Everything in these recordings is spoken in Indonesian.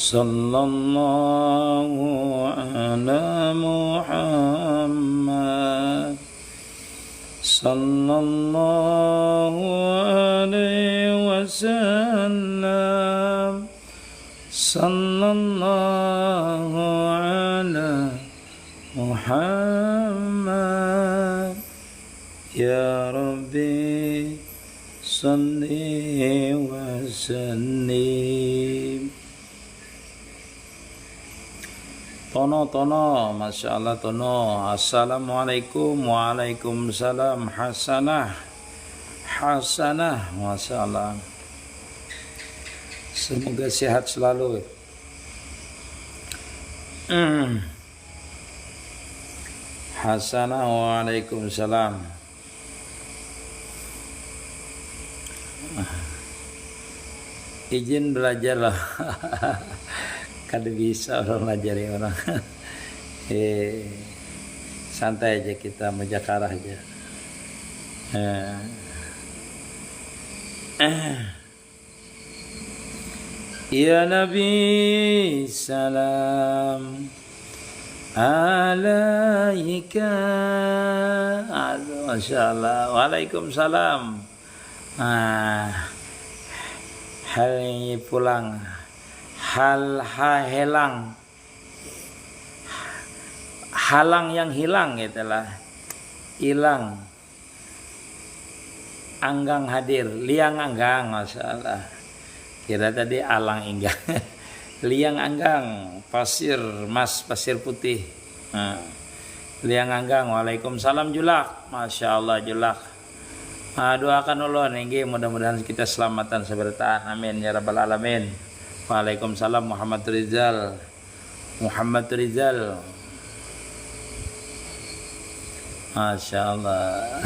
Sallallahu ala Muhammad. Sallallahu alaihi wasallam. Sallallahu ala Muhammad. Ya Rabbi salli wa sallim. Tono, Masya Allah Tono. Assalamualaikum. Waalaikumsalam. Hasanah, Masya Allah. Semoga sehat selalu. Hasanah, waalaikumsalam. Izin belajar lah. Kada bisa orang ngajari orang. Santai aja kita, mujakarah aja. Ya Nabi salam alaika. Aduh, Masya Allah. Waalaikumsalam. Hal pulang. Halang yang hilang itulah hilang. Anggang hadir, liang anggang. Masya Allah. Kira tadi alang inggang. Liang anggang, pasir putih. Liang anggang. Waalaikumsalam julak. Masya Allah julak. Doakan ulun nggih, mudah-mudahan kita selamatan sebertahan. Amin ya rabbal alamin. Waalaikumsalam Muhammad Rizal. Masya Allah.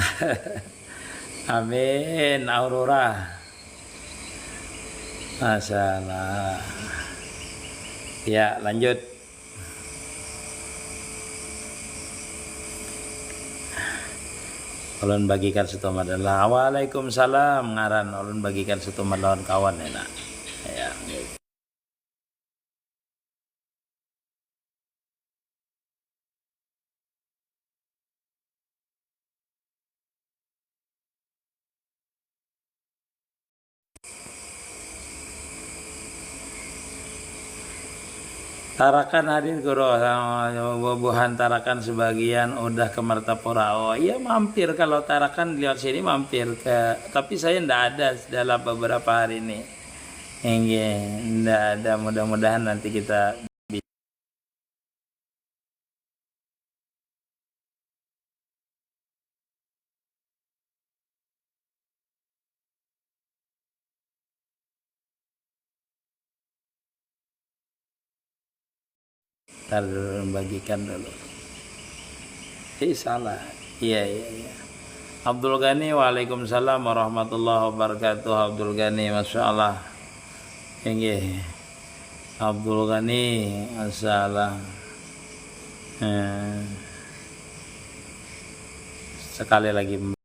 Amin. Aurora. Masya Allah. Ya, lanjut. Ulun bagikan satu madalah. Waalaikumsalam ngaran. Ulun bagikan satu lawan kawan enak. Ya. Tarakan hadir guru, bubuhan Tarakan sebagian udah ke Martapura. Oh iya mampir, kalau Tarakan lewat sini mampir ke, tapi saya ndak ada dalam beberapa hari ini. Ndak ada, mudah-mudahan nanti kita bagikan dulu. Salah. Iya. Abdul Ghani, waalaikumsalam warahmatullahi wabarakatuh. Abdul Ghani, Masya Allah. Abdul Ghani, Masya Allah. Sekali lagi.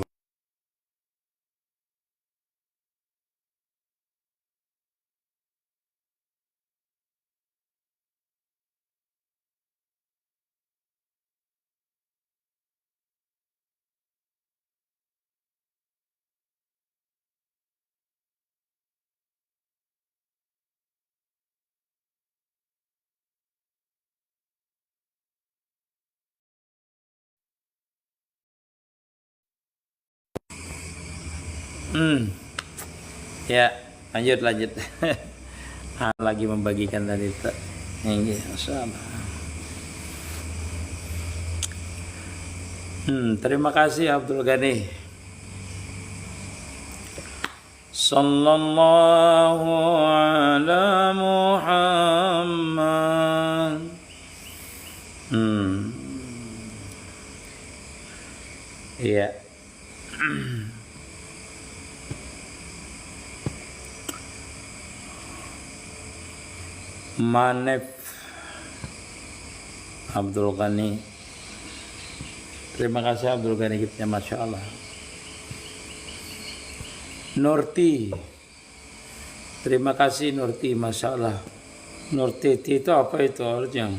Ya, lanjut. Lagi membagikan tadi. Terima kasih Abdul Ghani. Sallallahu ala Muhammad. Iya. Manef Abdul Ghani. Terima kasih Abdul Ghani kita, Masya Allah. Nurti. Terima kasih Nurti, Masya Allah. Nur Titi itu apa itu artinya?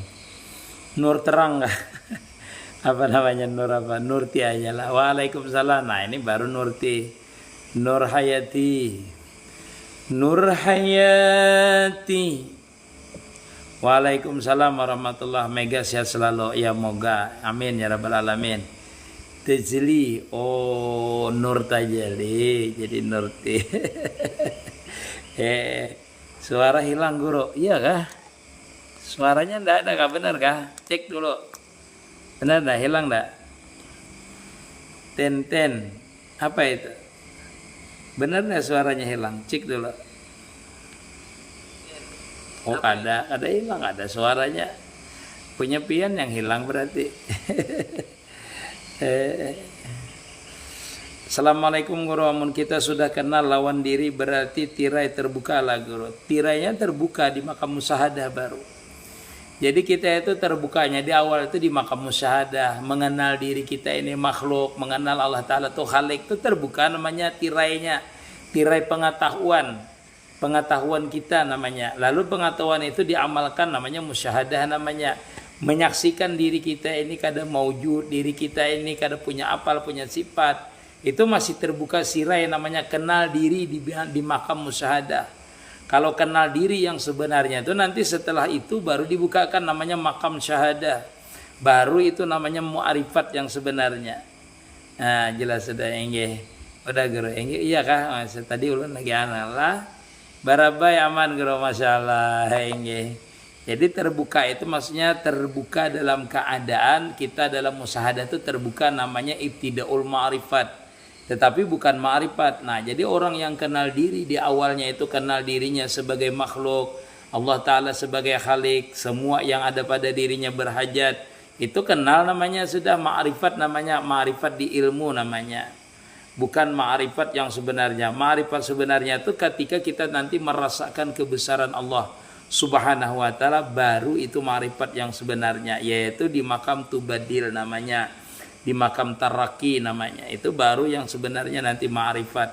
Nur terang nggak? Apa namanya Nur apa? Nurti aja lah. Waalaikumsalam. Nah ini baru Nurti. Nur Hayati. Nur Hayati. Waalaikumsalam warahmatullahi. Mega sehat selalu. Ya moga. Amin ya rabbal alamin. Tejli. Oh Nur Tajali. Jadi Nurti. Suara hilang guru. Iya kah? Suaranya enggak ada kah? Benar kah? Cek dulu. Benar enggak? Hilang enggak? Ten. Apa itu? Benar enggak suaranya hilang? Cek dulu. Oh ada hilang, ada suaranya. Punya pian yang hilang berarti. Assalamualaikum guru, amun kita sudah kenal lawan diri berarti tirai terbuka lah guru. Tirainya terbuka di makam musyahadah baru. Jadi kita itu terbukanya di awal itu di makam musyahadah, mengenal diri kita ini makhluk, mengenal Allah Ta'ala tuh khalik, itu terbuka namanya tirainya, tirai pengetahuan kita namanya. Lalu pengetahuan itu diamalkan namanya musyahadah namanya. Menyaksikan diri kita ini kada maujud, diri kita ini kada punya apal, punya sifat. Itu masih terbuka sirai namanya kenal diri di makam musyahadah. Kalau kenal diri yang sebenarnya itu nanti setelah itu baru dibukakan namanya makam syahadah. Baru itu namanya mu'arifat yang sebenarnya. Nah, jelas sudah enggih. Udah guru, enggih iya kah? Tadi ulun lagi analah. Barabai aman guru, masyaallah enggih. Jadi terbuka itu maksudnya terbuka dalam keadaan kita dalam musyahadah itu terbuka namanya ibtidaul ma'rifat. Tetapi bukan ma'rifat. Nah, jadi orang yang kenal diri di awalnya itu kenal dirinya sebagai makhluk, Allah Ta'ala sebagai khalik, semua yang ada pada dirinya berhajat. Itu kenal namanya sudah ma'rifat, namanya ma'rifat di ilmu namanya. Bukan ma'rifat yang sebenarnya. Ma'rifat sebenarnya itu ketika kita nanti merasakan kebesaran Allah Subhanahu wa Ta'ala, baru itu ma'rifat yang sebenarnya, yaitu di makam tubadil namanya. Di makam taraki namanya, itu baru yang sebenarnya nanti ma'rifat.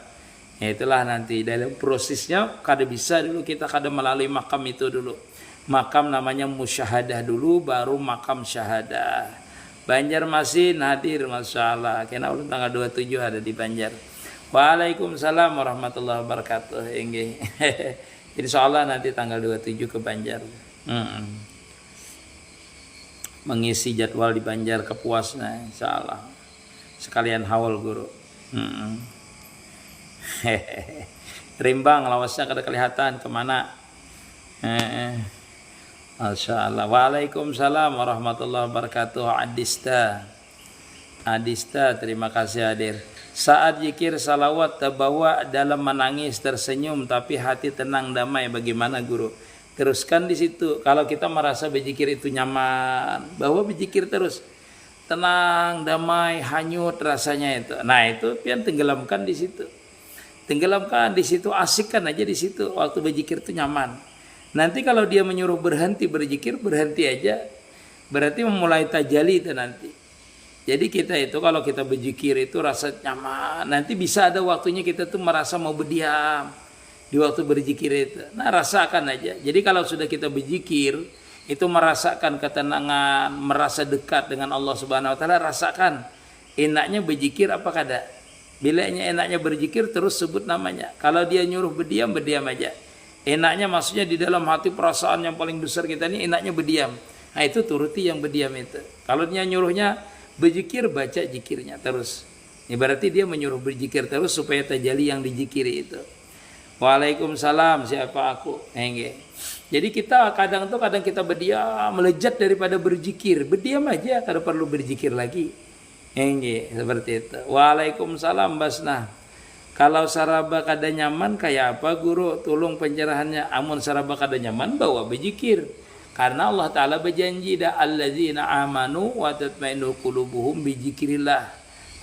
Ya, itulah nanti dalam prosesnya kada bisa dulu kita kada melalui makam itu dulu. Makam namanya musyahadah dulu, baru makam syahadah. Banjarmasin hadir, masyaallah. Kena ulun tanggal 27 ada di Banjar. Waalaikumsalam warahmatullahi wabarakatuh. Enggih. Insyaallah nanti tanggal 27 ke Banjar. Mengisi jadwal di Banjar Kepuasnya, insyaallah. Sekalian haul guru. Rimbang lawasnya kada kelihatan kemana. Masyaallah. Waalaikumsalam warahmatullahi wabarakatuh. Adista, terima kasih hadir. Saat zikir salawat terbawa dalam menangis tersenyum tapi hati tenang damai, bagaimana guru? Teruskan di situ. Kalau kita merasa berzikir itu nyaman, bahwa berzikir terus tenang, damai, hanyut rasanya itu. Nah itu pian tenggelamkan di situ. Tenggelamkan di situ, asikkan aja di situ. Waktu berzikir itu nyaman. Nanti kalau dia menyuruh berhenti berzikir, berhenti aja. Berarti memulai tajali itu nanti. Jadi kita itu kalau kita berzikir itu rasa nyaman. Nanti bisa ada waktunya kita tuh merasa mau berdiam. Di waktu berzikir itu, nah rasakan aja. Jadi kalau sudah kita berzikir, itu merasakan ketenangan, merasa dekat dengan Allah Subhanahu Wa Taala, rasakan enaknya berzikir apa kada. Bila enaknya berzikir terus sebut namanya. Kalau dia nyuruh berdiam, berdiam aja. Enaknya maksudnya di dalam hati perasaan yang paling besar kita ini enaknya berdiam. Nah itu turuti yang berdiam itu. Kalau dia nyuruhnya berzikir, baca zikirnya terus. Ini berarti dia menyuruh berzikir terus supaya tajali yang dizikiri itu. Waalaikumsalam, siapa aku? Enggak. Jadi kita kadang kita berdiam, melejat daripada berzikir. Berdiam aja, kada perlu berzikir lagi. Enggak, seperti itu. Waalaikumsalam, Basna. Kalau saraba kada nyaman kayak apa guru? Tolong pencerahannya. Amun saraba kada nyaman bawa berzikir. Karena Allah Ta'ala berjanji dah allazina amanu wa tatmainu qulubuhum bi dzikrillah.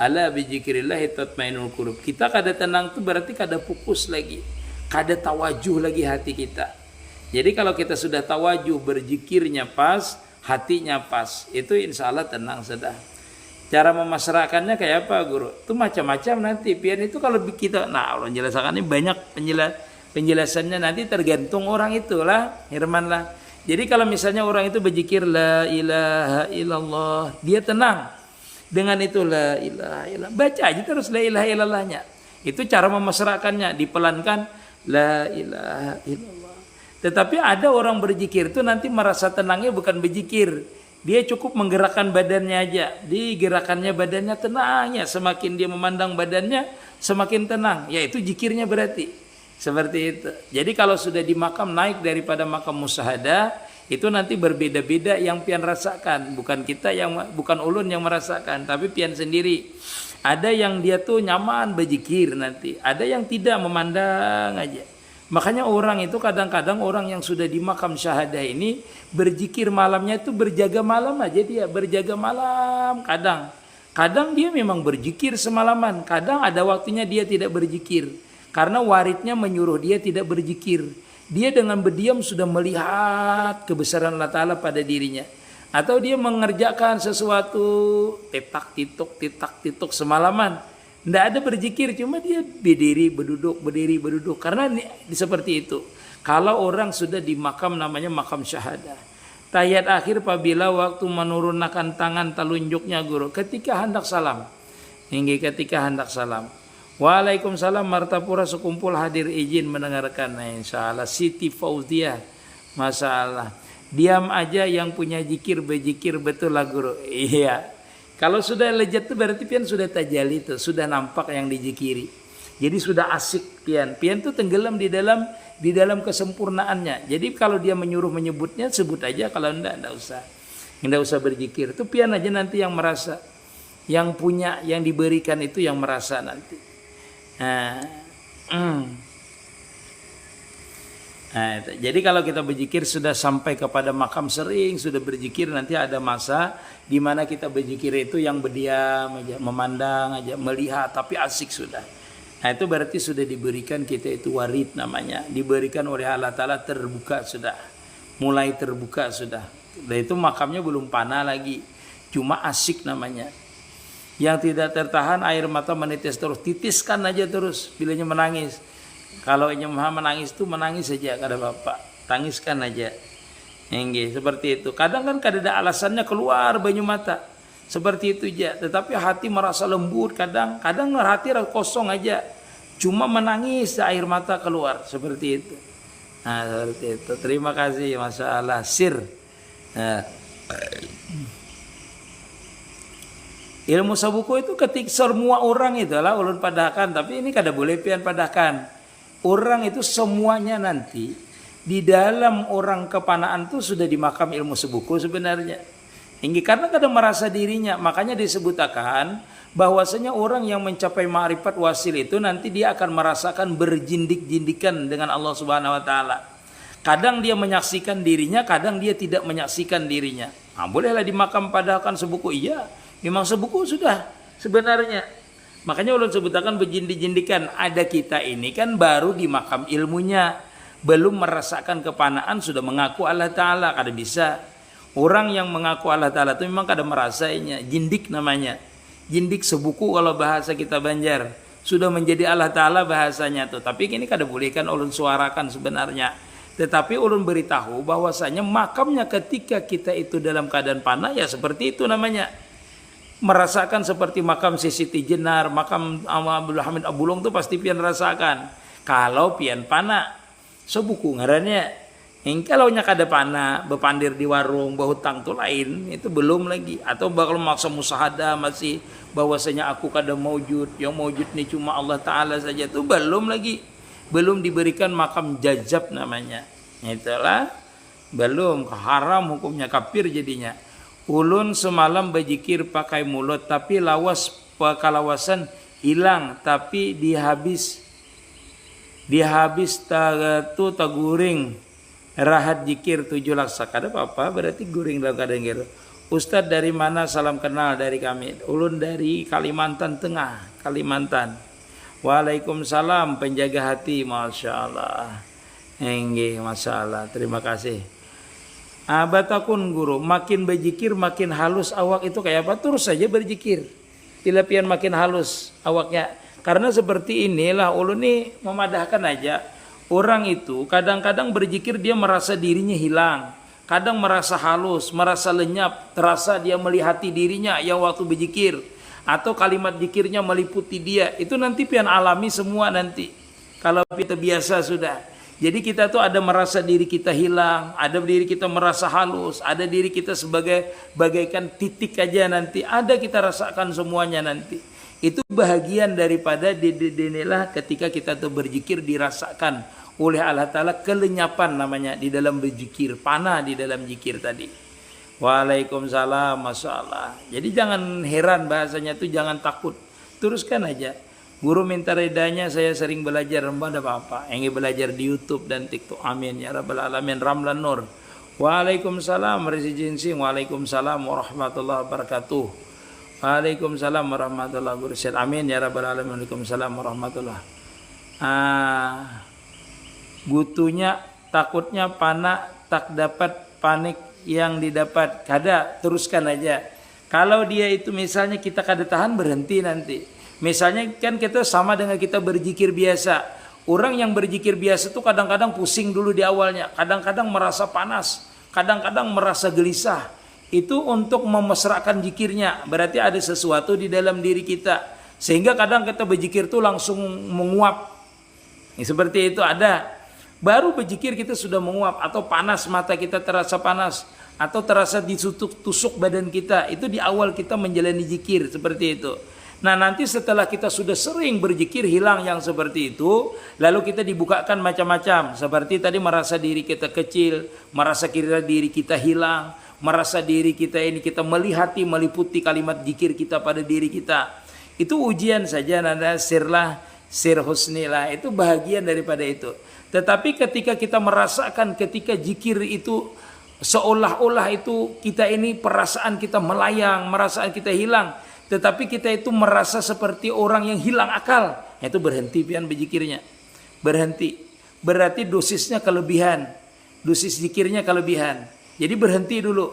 Ala bi dzikrillah tatmainul qulub. Kita kada tenang itu berarti kada fokus lagi. Kada tawajuh lagi hati kita. Jadi kalau kita sudah tawajuh berzikirnya pas, hatinya pas, itu insya Allah tenang sudah. Cara memasrahkannya kayak apa guru? Itu macam-macam nanti. Pian itu kalau kita, nah Allah jelaskan ini banyak penjelasannya nanti tergantung orang itulah, Herman lah. Jadi kalau misalnya orang itu berzikir la ilaha illallah, dia tenang. Dengan itu la ilaha illallah, baca aja terus la ilaha illallahnya. Itu cara memasrahkannya, dipelankan la ilaha illallah. Tetapi ada orang berzikir itu nanti merasa tenangnya bukan berzikir. Dia cukup menggerakkan badannya aja. Digerakannya badannya tenangnya. Semakin dia memandang badannya, semakin tenang. Ya itu zikirnya berarti. Seperti itu. Jadi kalau sudah di makam naik daripada makam musyahadah, itu nanti berbeda-beda yang pian rasakan. Bukan kita yang, bukan ulun yang merasakan, tapi pian sendiri. Ada yang dia tuh nyaman berzikir nanti. Ada yang tidak, memandang aja. Makanya orang itu kadang-kadang orang yang sudah di makam syahadah ini berzikir malamnya itu berjaga malam aja dia, berjaga malam kadang dia memang berzikir semalaman, kadang ada waktunya dia tidak berzikir karena waridnya menyuruh dia tidak berzikir. Dia dengan berdiam sudah melihat kebesaran Allah Ta'ala pada dirinya, atau dia mengerjakan sesuatu titak tituk semalaman. Tidak ada berzikir, cuma dia berdiri berduduk karena seperti itu. Kalau orang sudah di makam namanya makam syahadah. Tahiyat akhir apabila waktu menurunkan tangan telunjuknya guru ketika hendak salam. Hingga ketika hendak salam. Waalaikumsalam martapura sekumpul hadir izin mendengarkan. Nah, insyaallah Siti Fauziah. Masalah. Diam aja yang punya zikir berzikir betul lah guru. Iya. Kalau sudah lejat itu berarti pian sudah tajali itu, sudah nampak yang dijikiri. Jadi sudah asik pian. Pian itu tenggelam di dalam kesempurnaannya. Jadi kalau dia menyuruh menyebutnya sebut aja, kalau enggak usah. Enggak usah berzikir. Itu pian aja nanti yang merasa. Yang punya, yang diberikan itu yang merasa nanti. Jadi kalau kita berzikir sudah sampai kepada makam sering sudah berzikir, nanti ada masa di mana kita berzikir itu yang berdiam aja, memandang aja, melihat tapi asik sudah. Nah itu berarti sudah diberikan kita itu warid namanya, diberikan oleh Allah Ta'ala, terbuka sudah, mulai terbuka sudah. Dan itu makamnya belum panah lagi, cuma asik namanya. Yang tidak tertahan air mata menetes terus, titiskan aja terus bilanya menangis. Kalau nyemah menangis itu menangis saja kata bapak, tangiskan aja. Enggak, seperti itu. Kadang kan ada alasannya keluar banyu mata, seperti itu aja. Tetapi hati merasa lembut, kadang hati kosong aja, cuma menangis air mata keluar, seperti itu. Nah seperti itu. Terima kasih masalah sir. Nah. Ilmu sabuku itu ketika semua orang itulah ulun padahkan, tapi ini kada boleh pian padahkan. Orang itu semuanya nanti di dalam orang kepanaan itu sudah di makam ilmu sebuku sebenarnya. Hingga karena kadang merasa dirinya, makanya disebutkan bahwasanya orang yang mencapai ma'rifat wasil itu nanti dia akan merasakan berjindik-jindikan dengan Allah Subhanahu wa taala. Kadang dia menyaksikan dirinya, kadang dia tidak menyaksikan dirinya. Nah, bolehlah di makam padahkan sebuku, iya. Memang sebuku sudah sebenarnya. Makanya ulun sebutkan berjindik-jindikan. Ada kita ini kan baru di makam ilmunya, belum merasakan kepanaan sudah mengaku Allah Ta'ala. Kada bisa. Orang yang mengaku Allah Ta'ala itu memang kada merasainya. Jindik namanya. Jindik sebuku kalau bahasa kita Banjar. Sudah menjadi Allah Ta'ala bahasanya tuh. Tapi ini kada boleh kan ulun suarakan sebenarnya. Tetapi ulun beritahu bahwasanya makamnya ketika kita itu dalam keadaan panah ya seperti itu namanya. Merasakan seperti makam Siti Jenar, makam Abdul Hamid Abulong itu pasti pian rasakan. Kalau pian pana, sebuku ngarannya. Kalau nya kada pana, bepandir di warung, bahutang tu lain, itu belum lagi. Atau bakal maksa musyahadah masih bahwasanya aku kada maujud, yang maujud ni cuma Allah Ta'ala saja, itu belum lagi. Belum diberikan makam jajab namanya. Itulah belum, haram hukumnya, kafir jadinya. Ulun semalam berzikir pakai mulut tapi lawas kalawasan hilang, tapi dihabis taguring rahat zikir 7 laksa. Kada apa-apa berarti guring dalam keadaan gitu. Ustadz dari mana, salam kenal dari kami. Ulun dari Kalimantan Tengah, Kalimantan. Waalaikumsalam penjaga hati, Masya Allah. Enggih, Masya Allah, terima kasih. Batakun guru, makin berzikir makin halus awak itu kayak apa? Terus saja berzikir. Tilapian makin halus awaknya. Karena seperti inilah ulun ini memadahkan aja. Orang itu kadang-kadang berzikir dia merasa dirinya hilang. kadang merasa halus, merasa lenyap, terasa dia melihati dirinya yang waktu berzikir, atau kalimat zikirnya meliputi dia. Itu nanti pian alami semua nanti. Kalau kita biasa sudah. Jadi kita tuh ada merasa diri kita hilang, ada diri kita merasa halus, ada diri kita sebagai bagaikan titik aja nanti. Ada kita rasakan semuanya nanti. Itu bahagian daripada dinilah ketika kita tuh berzikir dirasakan oleh Allah Ta'ala kelenyapan namanya di dalam berzikir, panah di dalam zikir tadi. Waalaikumsalam, Masya Allah. Jadi jangan heran bahasanya tuh, jangan takut. Teruskan aja. Guru minta redanya, saya sering belajar, ada apa-apa. Yang belajar di YouTube dan TikTok. Amin ya Rabbal Alamin. Ramlan Nur. Waalaikumsalam, Rezi Jinsing. Waalaikumsalam warahmatullahi wabarakatuh. Waalaikumsalam warahmatullahi wabarakatuh. Amin ya Rabbal Alamin. Waalaikumsalam warahmatullahi. Gutunya takutnya panah tak dapat panik yang didapat. Kada, teruskan aja. Kalau dia itu misalnya kita kada tahan, berhenti nanti. Misalnya kan kita sama dengan kita berzikir biasa. Orang yang berzikir biasa itu kadang-kadang pusing dulu di awalnya. Kadang-kadang merasa panas. Kadang-kadang merasa gelisah. Itu untuk memesrakan zikirnya. Berarti ada sesuatu di dalam diri kita. Sehingga kadang kita berzikir itu langsung menguap. Seperti itu ada. Baru berzikir kita sudah menguap. Atau panas, mata kita terasa panas. Atau terasa ditusuk badan kita. Itu di awal kita menjalani zikir. Seperti itu. Nah nanti setelah kita sudah sering berzikir hilang yang seperti itu, lalu kita dibukakan macam-macam. Seperti tadi merasa diri kita kecil, merasa kira diri kita hilang, merasa diri kita ini kita melihati, meliputi kalimat zikir kita pada diri kita. Itu ujian saja, nada sirlah, sir husnilah, itu bahagian daripada itu. Tetapi ketika kita merasakan ketika zikir itu seolah-olah itu kita ini perasaan kita melayang, perasaan kita hilang. Tetapi kita itu merasa seperti orang yang hilang akal. Itu berhenti pian berzikirnya. Berhenti. Berarti dosisnya kelebihan. Dosis zikirnya kelebihan. Jadi berhenti dulu.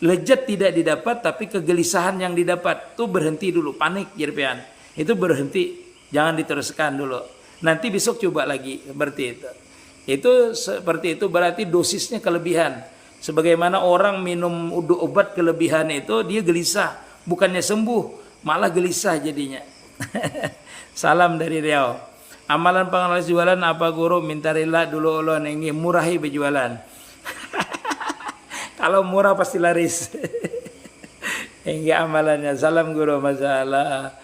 Lezat tidak didapat tapi kegelisahan yang didapat. Itu berhenti dulu. Panik pian. Itu berhenti. Jangan diteruskan dulu. Nanti besok coba lagi. Seperti itu. Itu seperti itu berarti dosisnya kelebihan. Sebagaimana orang minum obat kelebihan itu dia gelisah. Bukannya sembuh, malah gelisah jadinya. Salam dari Riau. Amalan pengenalan jualan apa guru? Minta rela dulu ulun ini murahi berjualan. Kalau murah pasti laris. Hingga amalannya. Salam guru, masalah.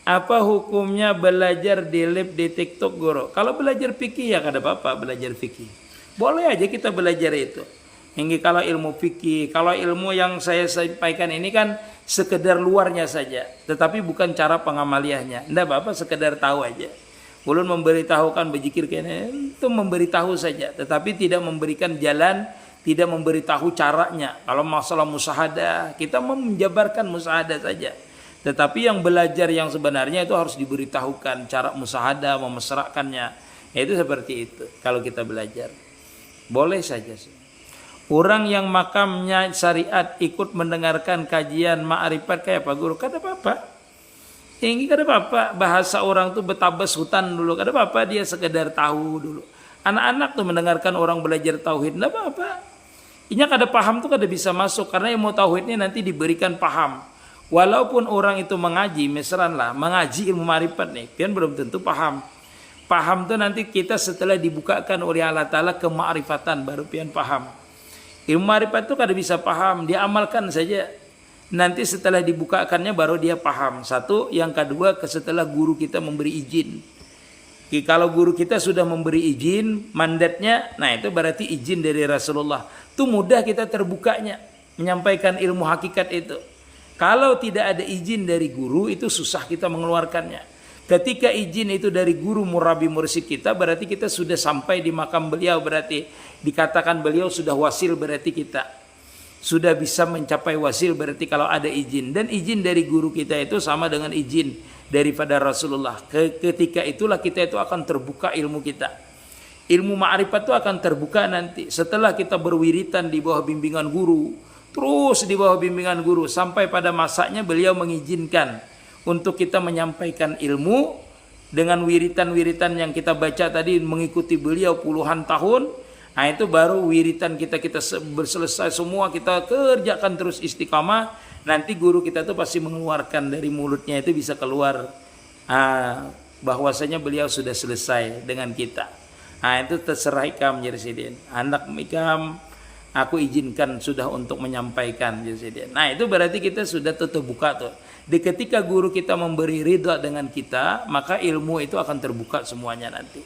Apa hukumnya belajar di live di TikTok guru? Kalau belajar fikih ya kada apa-apa belajar fikih. Boleh aja kita belajar itu. Hingga kalau ilmu fikih, kalau ilmu yang saya sampaikan ini kan sekedar luarnya saja, tetapi bukan cara pengamaliannya. Tidak apa-apa, sekedar tahu aja. Ulun memberitahukan berzikir kene itu memberitahu saja, tetapi tidak memberikan jalan, tidak memberitahu caranya. Kalau masalah musahadah, kita menjabarkan musahadah saja. Tetapi yang belajar yang sebenarnya itu harus diberitahukan cara musahadah, memesrakannya. Itu seperti itu. Kalau kita belajar, boleh saja sih. Orang yang makamnya syariat ikut mendengarkan kajian ma'rifat kayak apa guru? Kada apa-apa. Ini kada apa-apa. Bahasa orang tuh betabas hutan dulu. Kada apa-apa, dia sekedar tahu dulu. Anak-anak tuh mendengarkan orang belajar tauhid. Kada apa-apa. Inya kada paham tuh kada bisa masuk. Karena ilmu tauhidnya nanti diberikan paham. Walaupun orang itu mengaji, misalnya lah, mengaji ilmu ma'rifat nih. Kan belum tentu paham. Paham tuh nanti kita setelah dibukakan oleh Allah Ta'ala kema'rifatan baru pian paham. Ilmu ma'rifat itu kada bisa paham, dia amalkan saja. Nanti setelah dibukakannya baru dia paham. Satu, yang kedua setelah guru kita memberi izin. Kalau guru kita sudah memberi izin, mandatnya, nah itu berarti izin dari Rasulullah. Itu mudah kita terbukanya, menyampaikan ilmu hakikat itu. Kalau tidak ada izin dari guru, itu susah kita mengeluarkannya. Ketika izin itu dari guru murabi mursyid kita, berarti kita sudah sampai di makam beliau, berarti dikatakan beliau sudah wasil, berarti kita sudah bisa mencapai wasil, berarti kalau ada izin. Dan izin dari guru kita itu sama dengan izin daripada Rasulullah. Ketika itulah kita itu akan terbuka ilmu kita. Ilmu ma'rifat itu akan terbuka nanti setelah kita berwiritan di bawah bimbingan guru, terus di bawah bimbingan guru sampai pada masanya beliau mengizinkan untuk kita menyampaikan ilmu dengan wiritan-wiritan yang kita baca tadi mengikuti beliau puluhan tahun. Nah itu baru wiritan kita selesai semua, kita kerjakan terus istiqamah. Nanti guru kita tuh pasti mengeluarkan dari mulutnya itu bisa keluar bahwasanya beliau sudah selesai dengan kita. Nah itu terserah ikam jadi sidin. Anak ikam aku izinkan sudah untuk menyampaikan jadi sidin. Nah itu berarti kita sudah terbuka tuh. Ketika guru kita memberi ridha dengan kita, maka ilmu itu akan terbuka semuanya nanti.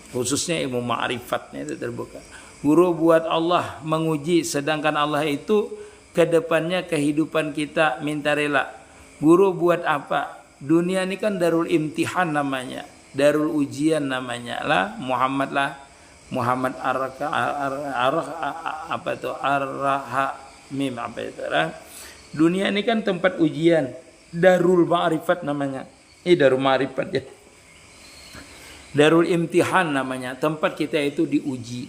Khususnya ilmu ma'rifatnya itu terbuka. Guru buat Allah menguji, sedangkan Allah itu kedepannya kehidupan kita minta rela. Guru buat apa? Dunia ini kan darul imtihan namanya, darul ujian namanya lah. Muhammad Ar-Rahim apa itu lah. Dunia ini kan tempat ujian, darul ma'rifat namanya. Darul ma'rifat ya. Darul imtihan namanya, tempat kita itu diuji.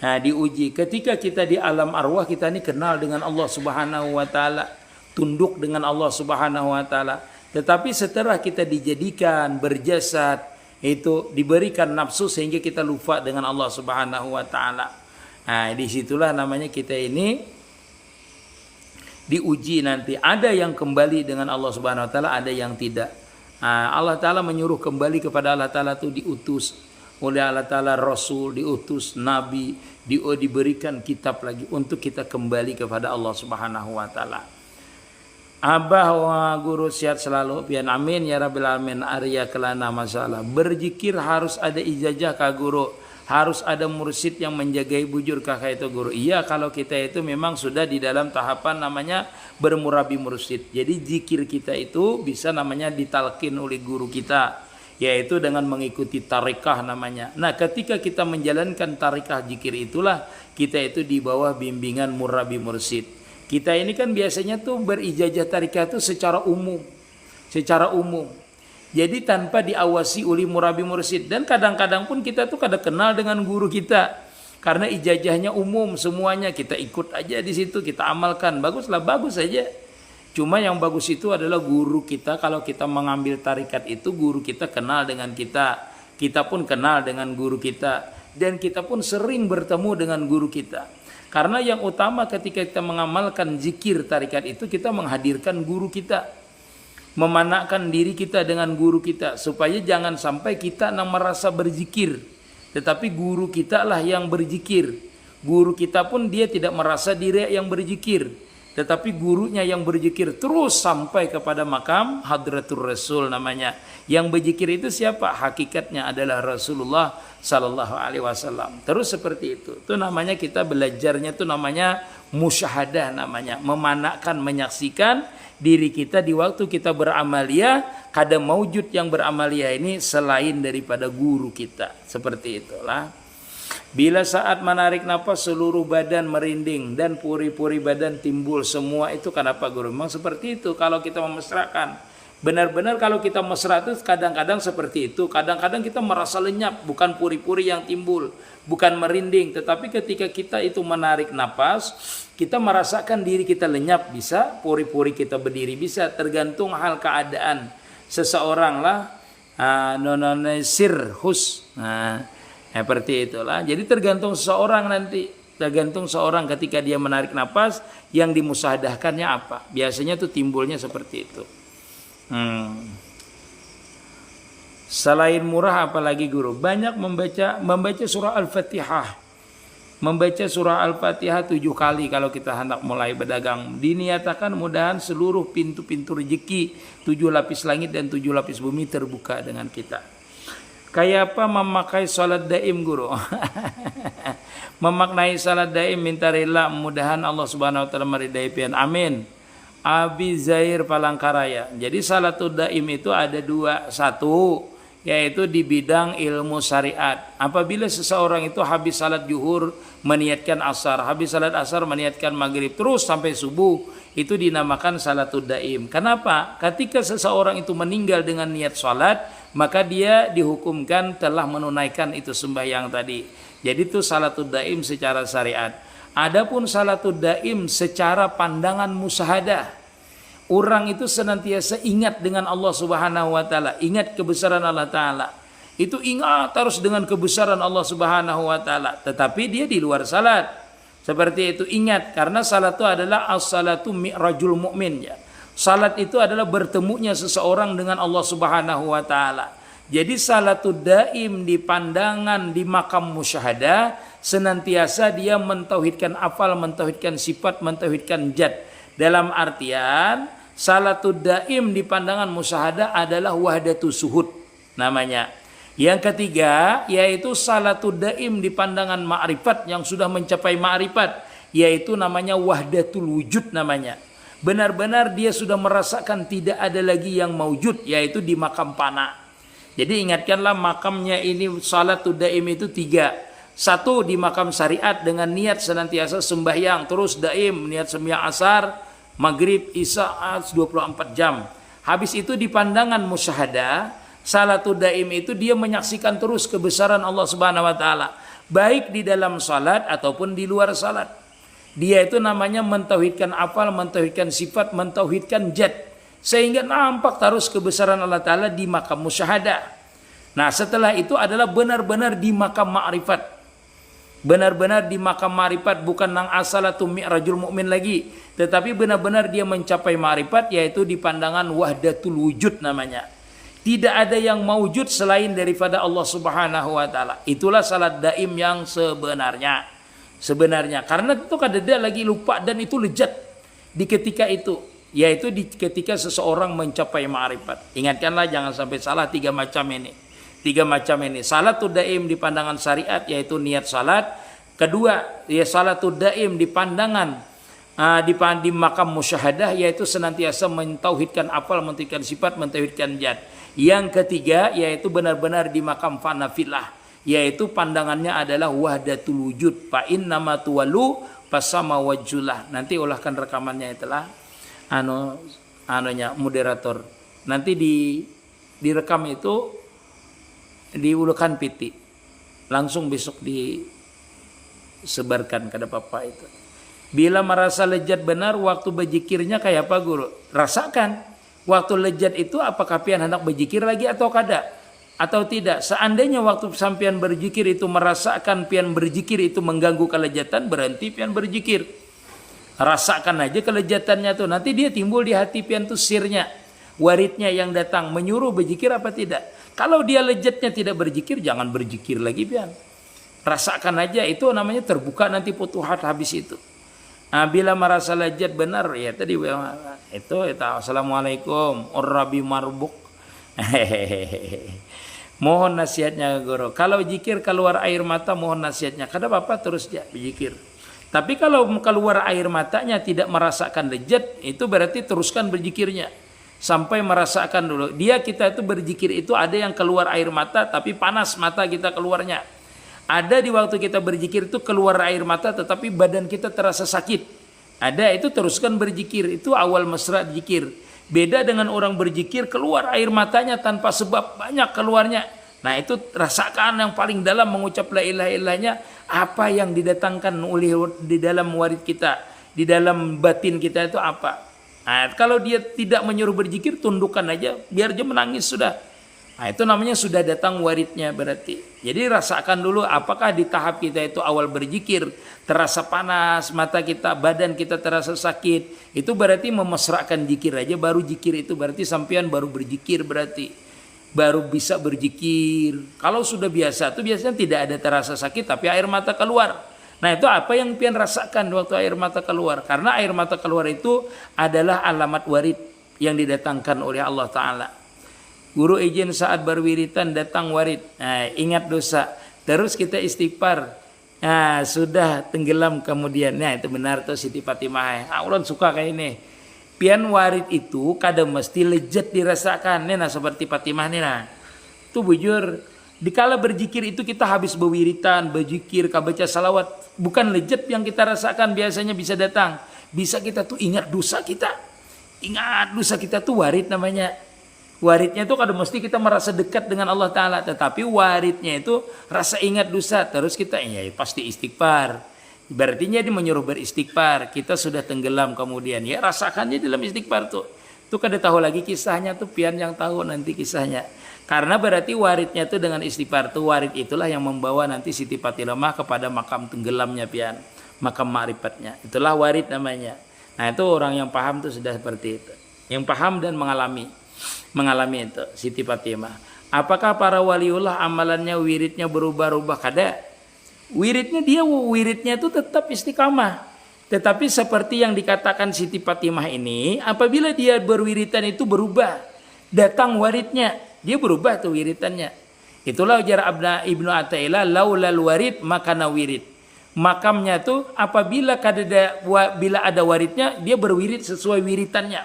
Nah, diuji. Ketika kita di alam arwah, kita ini kenal dengan Allah Subhanahu wa taala, tunduk dengan Allah Subhanahu wa taala. Tetapi setelah kita dijadikan berjasad, itu diberikan nafsu sehingga kita lupa dengan Allah Subhanahu wa taala. Nah, disitulah namanya kita ini diuji nanti. Ada yang kembali dengan Allah Subhanahu wa taala, ada yang tidak. Allah Ta'ala menyuruh kembali kepada Allah Ta'ala itu diutus oleh Allah Ta'ala Rasul, diutus Nabi, diberikan kitab lagi untuk kita kembali kepada Allah Subhanahu wa Ta'ala. Abah wa guru sehat selalu pian amin ya rabbil alamin. Arya kelana masalah berzikir harus ada ijazah ka guru, harus ada mursyid yang menjagai bujur kakak itu guru. Iya kalau kita itu memang sudah di dalam tahapan namanya bermurabi mursyid. Jadi zikir kita itu bisa namanya ditalkin oleh guru kita, yaitu dengan mengikuti tarikah namanya. Nah ketika kita menjalankan tarikah zikir itulah kita itu di bawah bimbingan murabi mursyid. Kita ini kan biasanya tuh berijazah tarikah itu secara umum. Jadi tanpa diawasi oleh murabi mursyid. Dan kadang-kadang pun kita tuh kadang kenal dengan guru kita. Karena ijazahnya umum semuanya, kita ikut aja di situ, kita amalkan. Baguslah, bagus saja. Cuma yang bagus itu adalah guru kita. Kalau kita mengambil tarikat itu, guru kita kenal dengan kita. Kita pun kenal dengan guru kita. Dan kita pun sering bertemu dengan guru kita. Karena yang utama ketika kita mengamalkan zikir tarikat itu, kita menghadirkan guru kita. Memanakkan diri kita dengan guru kita. Supaya jangan sampai kita merasa berzikir. Tetapi guru kita lah yang berzikir. Guru kita pun dia tidak merasa diri yang berzikir. Tetapi gurunya yang berzikir terus sampai kepada makam Hadratul Rasul namanya. Yang berzikir itu siapa? Hakikatnya adalah Rasulullah Sallallahu Alaihi Wasallam. Terus seperti itu. Itu namanya kita belajarnya itu namanya musyahadah namanya. Memanakkan, menyaksikan diri kita di waktu kita beramaliyah. Kadang maujud yang beramaliyah ini selain daripada guru kita. Seperti itulah. Bila saat menarik nafas seluruh badan merinding dan puri-puri badan timbul semua, itu kenapa guru? Memang seperti itu kalau kita memesrakan. Benar-benar kalau kita mesra itu kadang-kadang seperti itu. Kadang-kadang kita merasa lenyap, bukan puri-puri yang timbul, bukan merinding. Tetapi ketika kita itu menarik nafas, kita merasakan diri kita lenyap, bisa puri-puri kita berdiri, bisa tergantung hal keadaan seseorang lah. Sirhus. Seperti itulah. Jadi tergantung seseorang nanti. Tergantung seorang ketika dia menarik nafas, yang dimusahadahkannya apa. Biasanya tuh timbulnya seperti itu. Selain murah apalagi guru? Banyak membaca surah Al-Fatihah. Membaca surah Al-Fatihah 7 kali kalau kita hendak mulai berdagang. Diniatakan mudahan seluruh pintu-pintu rezeki 7 lapis langit dan 7 lapis bumi terbuka dengan kita. Kayak apa memakai salat daim guru? Memaknai salat daim minta rela mudahan Allah Subhanahu wa taala meridai pian. Amin. Abi Zair Palangkaraya. Jadi salatul daim itu ada dua. Satu yaitu di bidang ilmu syariat. Apabila seseorang itu habis salat zuhur meniatkan asar, habis salat asar meniatkan maghrib terus sampai subuh, itu dinamakan salatul daim. Kenapa? Ketika seseorang itu meninggal dengan niat salat, maka dia dihukumkan telah menunaikan itu sembahyang tadi. Jadi itu salatul daim secara syariat. Adapun salatul daim secara pandangan musyahadah, orang itu senantiasa ingat dengan Allah Subhanahu wa taala, ingat kebesaran Allah taala. Itu ingat terus dengan kebesaran Allah Subhanahu wa taala, tetapi dia di luar salat. Seperti itu, ingat, karena salat itu adalah as-salatu mi'rajul mu'min ya. Salat itu adalah bertemunya seseorang dengan Allah Subhanahu wa taala. Jadi salatul daim di pandangan di makam musyahadah, senantiasa dia mentauhidkan afal, mentauhidkan sifat, mentauhidkan zat. Dalam artian salatul daim di pandangan musyahadah adalah wahdatus suhud namanya. Yang ketiga yaitu salatul daim di pandangan ma'rifat yang sudah mencapai ma'rifat, yaitu namanya wahdatul wujud namanya. Benar-benar dia sudah merasakan tidak ada lagi yang maujud, yaitu di makam fana. Jadi ingatkanlah makamnya ini salatul daim itu 3. 1 di makam syariat dengan niat senantiasa sembahyang terus daim, niat sembahyang asar, maghrib, isya 24 jam. Habis itu di pandangan musyahadah salatul daim itu dia menyaksikan terus kebesaran Allah Subhanahu wa taala, baik di dalam salat ataupun di luar salat. Dia itu namanya mentauhidkan afal, mentauhidkan sifat, mentauhidkan zat, sehingga nampak terus kebesaran Allah taala di makam musyahadah. Nah, setelah itu adalah benar-benar di makam ma'rifat. Benar-benar di makam ma'rifat, bukan nang asalatu mi'rajul mu'min lagi, tetapi benar-benar dia mencapai ma'rifat, yaitu di pandangan wahdatul wujud namanya. Tidak ada yang maujud selain daripada Allah Subhanahu wa taala. Itulah salat daim yang sebenarnya. Karena itu kadang dia lagi lupa dan itu lezat di ketika itu, yaitu di ketika seseorang mencapai ma'rifat. Ingatkanlah jangan sampai salah 3 macam ini. 3 macam ini. Salatul daim di pandangan syariat yaitu niat salat. Kedua, ya salatul daim di pandangan di makam musyahadah yaitu senantiasa mentauhidkan afal, mentauhidkan sifat, mentauhidkan zat. Yang ketiga yaitu benar-benar di makam fana fillah, yaitu pandangannya adalah wahdatul wujud. Fa innama tuwallu fasama wajhulah. Nanti olahkan rekamannya itulah moderator. Nanti direkam itu diulurkan piti. Langsung besok disebarkan kepada Bapak itu. Bila merasa lezat benar waktu berzikirnya kayak apa guru? Rasakan. Waktu lezat itu apakah pian hendak berzikir lagi atau kada? Atau tidak? Seandainya waktu sampian berzikir itu merasakan pian berzikir itu mengganggu kelezatan, berhenti pian berzikir. Rasakan aja kelezatannya tuh. Nanti dia timbul di hati pian tuh sirnya, waridnya yang datang menyuruh berzikir apa tidak. Kalau dia lezatnya tidak berzikir, jangan berzikir lagi pian. Rasakan aja, itu namanya terbuka nanti futuhat habis itu. Bila merasa lezat benar ya tadi itu assalamualaikum urrabi marbuk. Mohon nasihatnya guru. Kalau zikir keluar air mata mohon nasihatnya. Kada Bapak terus dia berzikir. Tapi kalau keluar air matanya tidak merasakan lezat, itu berarti teruskan berzikirnya sampai merasakan dulu. Kita itu berzikir itu ada yang keluar air mata tapi panas mata kita keluarnya. Ada di waktu kita berzikir itu keluar air mata tetapi badan kita terasa sakit. Ada, itu teruskan berzikir. Itu awal mesra zikir. Beda dengan orang berzikir keluar air matanya tanpa sebab banyak keluarnya. Nah itu rasakan yang paling dalam mengucap la ilaha illallahnya, apa yang didatangkan oleh di dalam warid kita, di dalam batin kita itu apa. Nah, kalau dia tidak menyuruh berzikir, tundukkan aja biar dia menangis sudah. Nah, itu namanya sudah datang waridnya berarti. Jadi rasakan dulu apakah di tahap kita itu awal berzikir terasa panas mata kita, badan kita terasa sakit. Itu berarti memesrakan zikir aja, baru zikir itu berarti sampean baru berzikir berarti. Baru bisa berzikir. Kalau sudah biasa itu biasanya tidak ada terasa sakit tapi air mata keluar. Nah itu apa yang pian rasakan waktu air mata keluar. Karena air mata keluar itu adalah alamat warid yang didatangkan oleh Allah Ta'ala. Guru izin saat berwiritan datang warid. Nah, ingat dosa. Terus kita istighfar. Nah, sudah tenggelam kemudian. Nah, itu benar tuh Siti Fatimah. Ulun suka kayak ini. Pian warid itu kadang mesti lezat dirasakan. Nah, seperti Fatimah nih nah. Itu bujur. Dikala berzikir itu kita habis berwiritan, berzikir, baca salawat. Bukan lezat yang kita rasakan biasanya bisa datang. Bisa kita tuh ingat dosa kita. Ingat dosa kita tuh warid namanya. Waridnya itu kadang mesti kita merasa dekat dengan Allah Ta'ala. Tetapi waridnya itu rasa ingat dosa. Terus kita pasti istighfar. Berarti dia menyuruh beristighfar. Kita sudah tenggelam kemudian. Ya rasakannya dalam istighfar tuh. Itu kada tahu lagi kisahnya tuh, pian yang tahu nanti kisahnya. Karena berarti waridnya tuh dengan istighfar tuh, warid itulah yang membawa nanti Siti Fatimah kepada makam tenggelamnya pian, makam ma'rifatnya. Itulah warid namanya. Nah itu orang yang paham tuh sudah seperti itu. Yang paham dan mengalami itu Siti Fatimah. Apakah para waliullah amalannya wiridnya berubah-ubah? Kada. Wiridnya itu tetap istiqamah. Tetapi seperti yang dikatakan Siti Fatimah ini, apabila dia berwiritan itu berubah, datang waridnya, dia berubah tuh wiritannya. Itulah ujar Ibnu Athaillah, laulal warid makana wirid. Makamnya tuh apabila bila ada waridnya, dia berwirid sesuai wiritannya.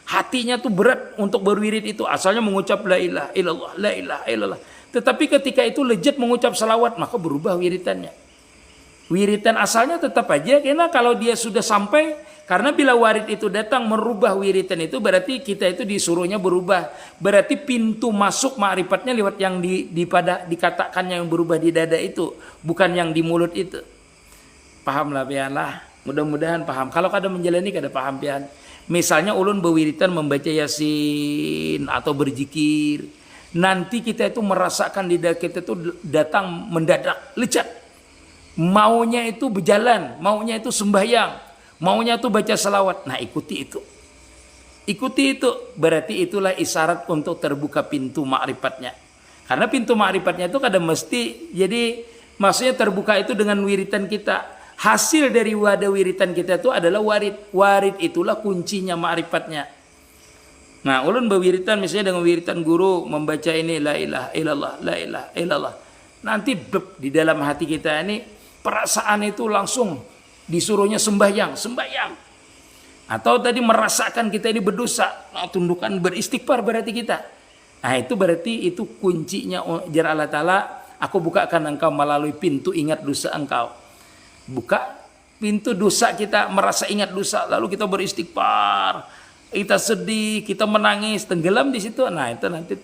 Hatinya tuh berat untuk berwirid itu, asalnya mengucap la ilaha illallah, la ilaha illallah. Tetapi ketika itu lejat mengucap salawat, maka berubah wiritannya. Wiritan asalnya tetap aja, karena kalau dia sudah sampai, karena bila warid itu datang merubah wiritan itu, berarti kita itu disuruhnya berubah. Berarti pintu masuk ma'rifatnya lewat yang dikatakannya yang berubah di dada itu, bukan yang di mulut itu. Paham lah pian lah, mudah-mudahan paham. Kalau kada menjalani kada paham pian. Misalnya ulun berwiritan membaca yasin atau berzikir, nanti kita itu merasakan di dada kita itu datang mendadak lejat. Maunya itu berjalan, maunya itu sembahyang, maunya itu baca salawat. Nah ikuti itu. Berarti itulah isyarat untuk terbuka pintu ma'rifatnya. Karena pintu ma'rifatnya itu kadang mesti, jadi maksudnya terbuka itu dengan wiritan kita. Hasil dari wadah wiritan kita itu adalah warid. Warid itulah kuncinya ma'rifatnya. Nah ulun berwiritan misalnya dengan wiritan guru membaca ini la ilaha illallah, la ilaha illallah. Nanti di dalam hati kita ini perasaan itu langsung disuruhnya sembahyang. Atau tadi merasakan kita ini berdosa, nah, tundukkan beristighfar berarti kita. Nah itu berarti itu kuncinya jar Allah Ta'ala, aku bukakan engkau melalui pintu ingat dosa engkau. Buka pintu dosa kita, merasa ingat dosa, lalu kita beristighfar, kita sedih, kita menangis, tenggelam di situ. Nah itu nanti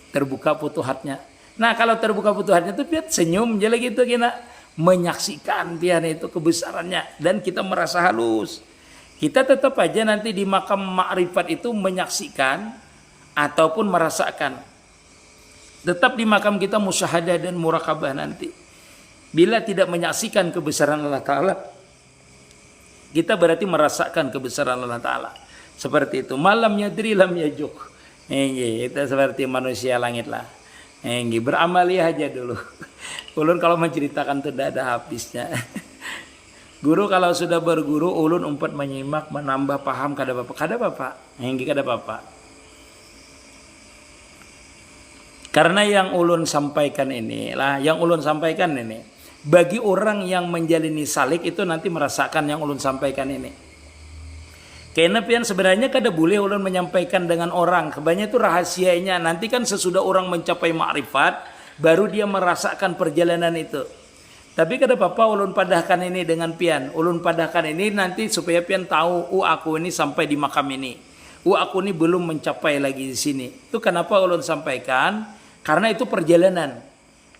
terbuka futuhatnya. Nah kalau terbuka futuhatnya itu piat senyum jadi gitu kita menyaksikan pian itu kebesarannya dan kita merasa halus. Kita tetap aja nanti di makam ma'rifat itu menyaksikan ataupun merasakan. Tetap di makam kita musyahadah dan murakabah nanti. Bila tidak menyaksikan kebesaran Allah Ta'ala, kita berarti merasakan kebesaran Allah Ta'ala. Seperti itu. Malam yadri lam yajuk. Kita seperti manusia langit lah. Beramali aja dulu. Ulun kalau menceritakan itu tidak ada habisnya. Guru kalau sudah berguru, ulun umpat menyimak, menambah paham kada bapak. Kada bapak. Karena yang ulun sampaikan ini, bagi orang yang menjalani salik itu nanti merasakan yang ulun sampaikan ini. Karena pian sebenarnya kada boleh ulun menyampaikan dengan orang. Kebanyakan itu rahasianya. Nanti kan sesudah orang mencapai ma'rifat, baru dia merasakan perjalanan itu. Tapi kada apa-apa ulun padahkan ini dengan pian. Ulun padahkan ini nanti supaya pian tahu, aku ini sampai di makam ini. Aku ini belum mencapai lagi di sini. Itu kenapa ulun sampaikan? Karena itu perjalanan.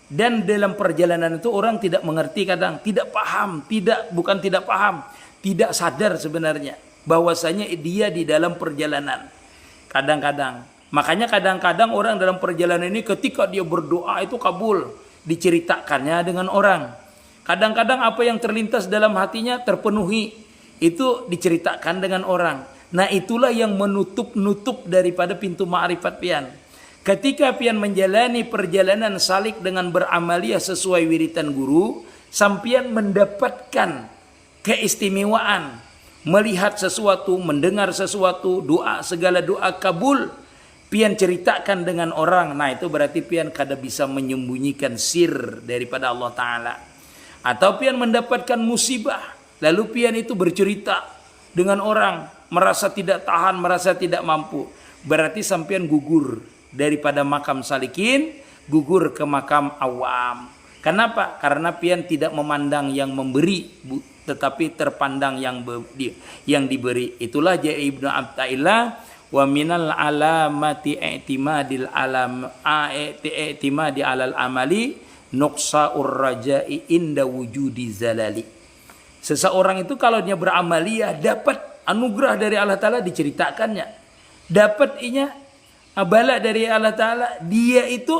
Dan dalam perjalanan itu orang tidak mengerti kadang, tidak paham, bukan tidak paham, tidak sadar sebenarnya bahwasanya dia di dalam perjalanan. Kadang-kadang, makanya kadang-kadang orang dalam perjalanan ini ketika dia berdoa itu kabul, diceritakannya dengan orang. Kadang-kadang apa yang terlintas dalam hatinya terpenuhi, itu diceritakan dengan orang. Nah itulah yang menutup daripada pintu ma'rifat pian. Ketika pian menjalani perjalanan salik dengan beramaliyah sesuai wiritan guru, sampian mendapatkan keistimewaan, melihat sesuatu, mendengar sesuatu, segala doa kabul, pian ceritakan dengan orang. Nah itu berarti pian kada bisa menyembunyikan sir daripada Allah Ta'ala. Atau pian mendapatkan musibah, lalu pian itu bercerita dengan orang, merasa tidak tahan, merasa tidak mampu. Berarti sampian gugur daripada makam salikin, gugur ke makam awam. Kenapa? Karena pian tidak memandang yang memberi, tetapi terpandang yang diberi. Itulah jaya Ibnu Athaillah, wa minal alamati i'timadil i'timadi alal amali nuqsa'ur raja'i inda wujudi zalali. Seseorang itu kalau dia beramaliyah dapat anugerah dari Allah Ta'ala diceritakannya. dapat inya bala dari Allah Ta'ala, dia itu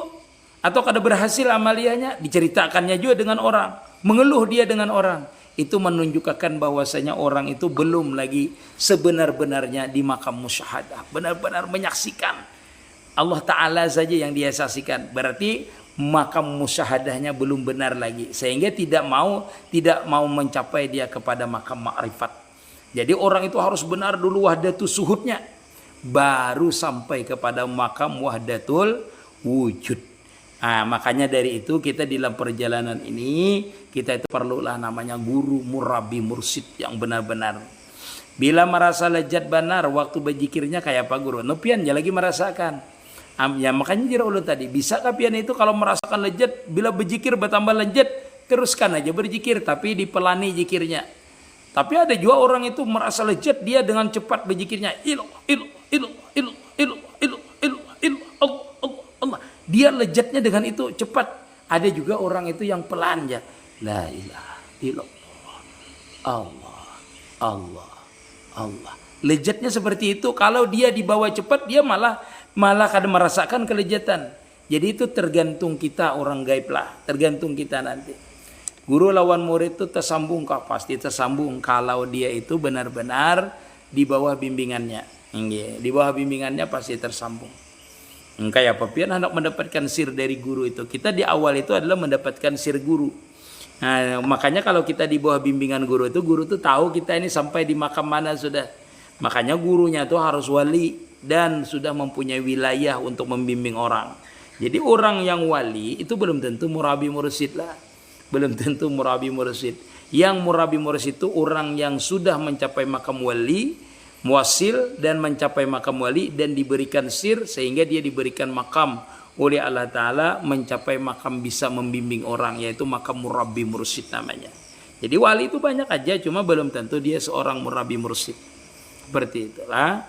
atau kada berhasil amaliyahnya, diceritakannya juga dengan orang, mengeluh dia dengan orang, itu menunjukkan bahwasanya orang itu belum lagi sebenar-benarnya di makam musyahadah, benar-benar menyaksikan Allah Ta'ala saja yang dia saksikan. Berarti makam musyahadahnya belum benar lagi, sehingga tidak mau mencapai dia kepada makam ma'rifat. Jadi orang itu harus benar dulu wahdatul suhudnya, baru sampai kepada makam wahdatul wujud. Nah, makanya dari itu kita dalam perjalanan ini kita itu perlulah namanya guru, murabi, mursid yang benar-benar. Bila merasa lezat benar waktu berzikirnya kayak apa guru? Nopian ya lagi merasakan. Ya makanya jira ulun tadi, bisakah pian itu kalau merasakan lezat bila berzikir bertambah lezat, teruskan aja berzikir tapi dipelani zikirnya. Tapi ada juga orang itu merasa lezat, dia dengan cepat berzikirnya Allah. Dia lezatnya dengan itu cepat. Ada juga orang itu yang pelan ya. La ilaha illallah. Allah. Lezatnya seperti itu. Kalau dia dibawa cepat, dia malah kadang merasakan kelezatan. Jadi itu tergantung kita, orang gaib lah. Tergantung kita nanti. Guru lawan murid itu tersambung kah? Pasti tersambung kalau dia itu benar-benar di bawah bimbingannya. Di bawah bimbingannya pasti tersambung. Kayak apa pian hendak mendapatkan sir dari guru itu. Kita di awal itu adalah mendapatkan sir guru. Nah, makanya kalau kita di bawah bimbingan guru itu tahu kita ini sampai di makam mana sudah. Makanya gurunya itu harus wali dan sudah mempunyai wilayah untuk membimbing orang. Jadi orang yang wali itu belum tentu murabi mursyid lah. Belum tentu murabi mursyid. Yang murabi mursyid itu orang yang sudah mencapai makam wali, muasil, dan mencapai makam wali dan diberikan sir sehingga dia diberikan makam oleh Allah Ta'ala, mencapai makam bisa membimbing orang, yaitu makam murabi mursyid namanya. Jadi wali itu banyak aja, cuma belum tentu dia seorang murabi mursyid. Seperti itulah.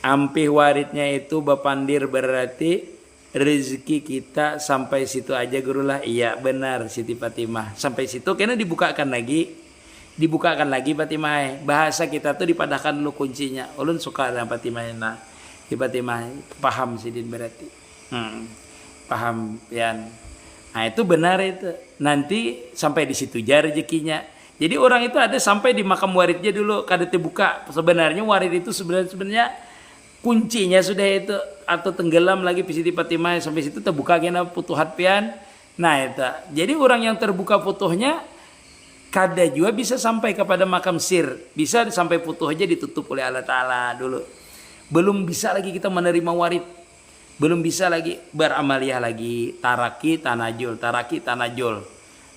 Ampih waridnya itu bapandir berarti rezeki kita sampai situ aja guru lah. Iya benar Siti Fatimah, sampai situ karena dibukakan lagi Fatimah. Bahasa kita tuh dipadahkan dulu kuncinya. Ulun suka dengan Fatimah. Nah, di Fatimah paham Sidin berarti. Paham pian. Nah, itu benar itu. Nanti sampai di situ aja rezekinya. Jadi orang itu ada sampai di makam waridnya dulu kada terbuka. Sebenarnya warid itu sebenarnya kuncinya sudah itu atau tenggelam lagi Siti Fatimah sampai situ terbuka kena putuhat pian. Nah, itu. Jadi orang yang terbuka putuhnya kada juga bisa sampai kepada makam sir. Bisa sampai putuh aja ditutup oleh Allah Ta'ala dulu. Belum bisa lagi kita menerima warid. Belum bisa lagi beramaliyah lagi. Taraki, tanajul.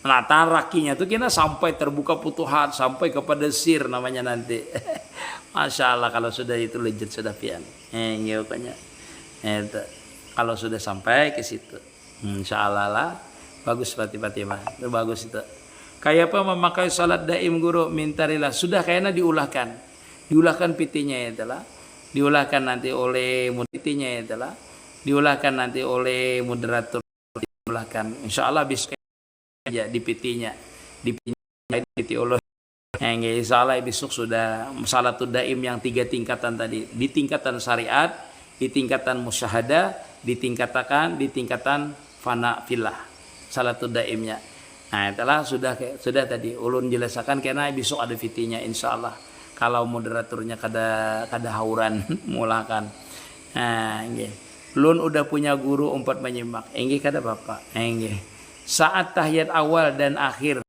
Nah, tarakinya tuh kita sampai terbuka putuhan. Sampai kepada sir namanya nanti. Masya Allah kalau sudah itu legit sudah pian. Kalau sudah sampai ke situ. Insya Allah lah. Bagus Fatimah. Itu bagus itu. Kayak apa memakai salat daim guru mintarilah. Sudah kayaknya diulahkan pitinya itulah. Diulahkan nanti oleh pitinya itulah. Diulahkan nanti oleh moderator. Diulahkan. Insya Allah bisa aja di pitinya. Di piti Allah. Yang salah besok sudah salatul daim yang 3 tingkatan tadi. Di tingkatan syariat, di tingkatan musyahadah, di tingkatan fana fillah. Salatul daimnya. Nah, itulah sudah tadi ulun jelaskan karena besok ada fitinya insyaallah. Kalau moderatornya kada hauran mulakan. Nah, nggih. Ulun udah punya guru 4 menyimak. Nggih kada Bapak. Nggih. Saat tahiyat awal dan akhir.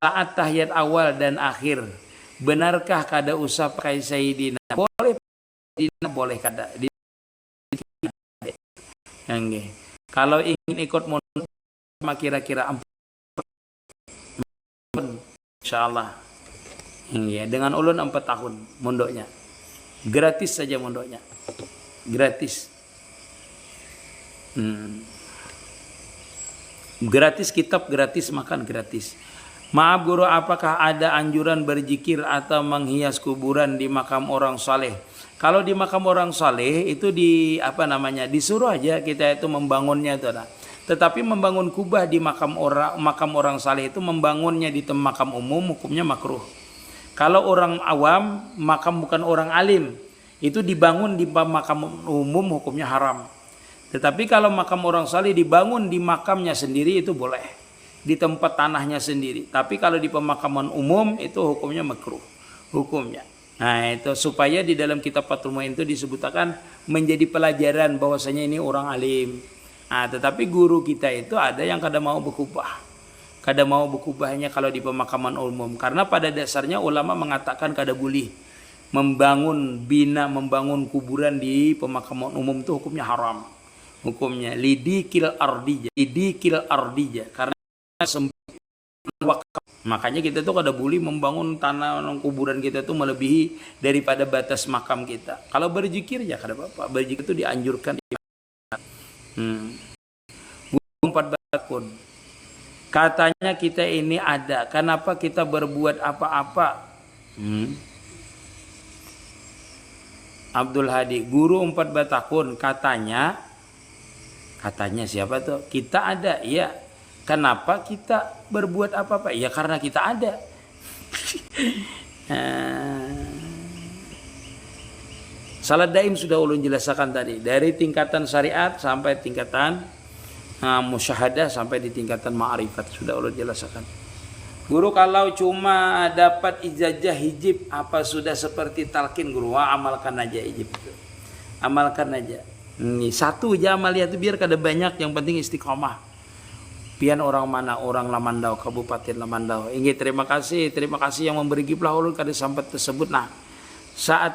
Benarkah kada usah pakai Sayyidina? Boleh kada. Nggih. Kalau ingin ikut mondok kira-kira insyaallah. Ya, dengan ulun 4 tahun mondoknya. Gratis saja mondoknya. Gratis. Gratis kitab, gratis makan, gratis. Maaf guru, apakah ada anjuran berzikir atau menghias kuburan di makam orang saleh? Kalau di makam orang saleh itu disuruh aja kita itu membangunnya itu lah. Tetapi membangun kubah di makam orang saleh itu membangunnya di makam umum hukumnya makruh. Kalau orang awam, makam bukan orang alim, Itu dibangun di makam umum hukumnya haram. Tetapi kalau makam orang saleh dibangun di makamnya sendiri itu boleh. Di tempat tanahnya sendiri. Tapi kalau di pemakaman umum itu hukumnya makruh. Hukumnya. Nah itu supaya di dalam kitab Fathul Mu'in itu disebutkan menjadi pelajaran bahwasanya ini orang alim. Nah tetapi guru kita itu ada yang kadang mau berkubah. Kadang mau berkubahnya kalau di pemakaman umum. Karena pada dasarnya ulama mengatakan kada boleh membangun membangun kuburan di pemakaman umum itu hukumnya haram. Hukumnya lidikil ardija karena makanya kita tuh kada boleh membangun tanah kuburan kita tuh melebihi daripada batas makam kita. Kalau berzikir ya kada apa-apa. Berzikir itu dianjurkan. Empat bakun. Katanya kita ini ada. Kenapa kita berbuat apa-apa? Abdul Hadi, guru 4 batakun katanya siapa tuh? Kita ada, iya. Kenapa kita berbuat apa-apa? Ya karena kita ada. Salat daim sudah ulun jelaskan tadi. Dari tingkatan syariat sampai tingkatan musyahadah sampai di tingkatan ma'rifat sudah ulun jelaskan. Guru kalau cuma dapat ijazah hijib apa sudah seperti talqin guru? Amalkan aja hijib itu. Amalkan aja. Ini satu aja amaliyah itu biar kada banyak, yang penting istiqomah. Pian orang mana? Orang Lamandau, Kabupaten Lamandau. Ingat terima kasih yang memberi kiblah ulun kada sampai tersebut. Nah, saat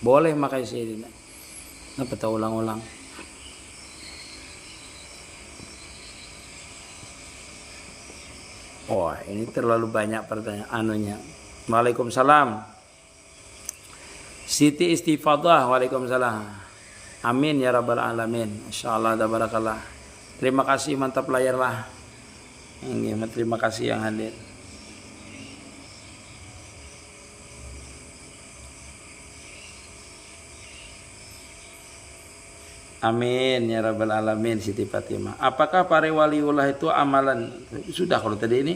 boleh makasih ini. Ngapa tahu ulang-ulang? Oh, ini terlalu banyak pertanyaan Waalaikumsalam. Siti Istifadah, waalaikumsalam. Amin ya rabbal alamin. Insyaallah tabarakallah. Terima kasih, mantap layar lah. Terima kasih yang hadir. Amin ya rabbal alamin. Siti Fatimah. Apakah para waliullah itu amalan? Sudah kalau tadi ini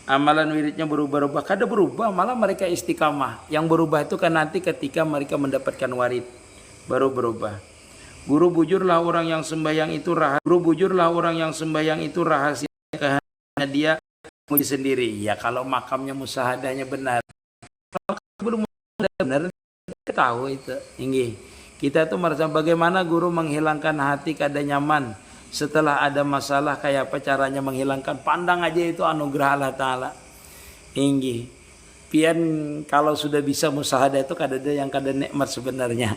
amalan wiridnya berubah-ubah. Kada berubah, malah mereka istiqamah. Yang berubah itu kan nanti ketika mereka mendapatkan warid baru berubah. Guru bujurlah orang yang sembahyang itu rahasia karena dia puji sendiri. Ya kalau makamnya musahadahnya benar. Kalau belum benar kita tahu itu. Kita tuh merasa bagaimana guru menghilangkan hati kada nyaman setelah ada masalah, kayak apa caranya menghilangkan. Pandang aja itu anugerah Allah Ta'ala. Pian kalau sudah bisa musahadah itu kada ada yang kada nikmat sebenarnya.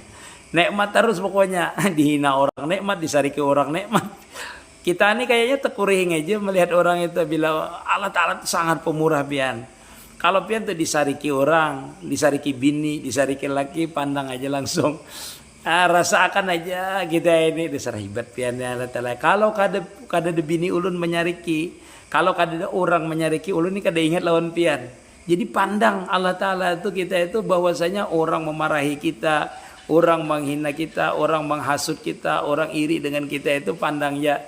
Nikmat terus pokoknya. Dihina orang nikmat, disariki orang nikmat. Kita ini kayaknya tekuring aja melihat orang itu bila Allah Ta'ala itu sangat pemurah pian. Kalau pian tuh disariki orang, disariki bini, disariki laki, pandang aja langsung. Rasakan aja kita ini dasar hebat piannya Allah Ta'ala. Kalau kada de bini ulun menyariki, kalau kada orang menyariki ulun ini kada ingat lawan pian. Jadi pandang Allah Ta'ala itu kita itu bahwasanya orang memarahi kita, orang menghina kita, orang menghasut kita, orang iri dengan kita itu pandangnya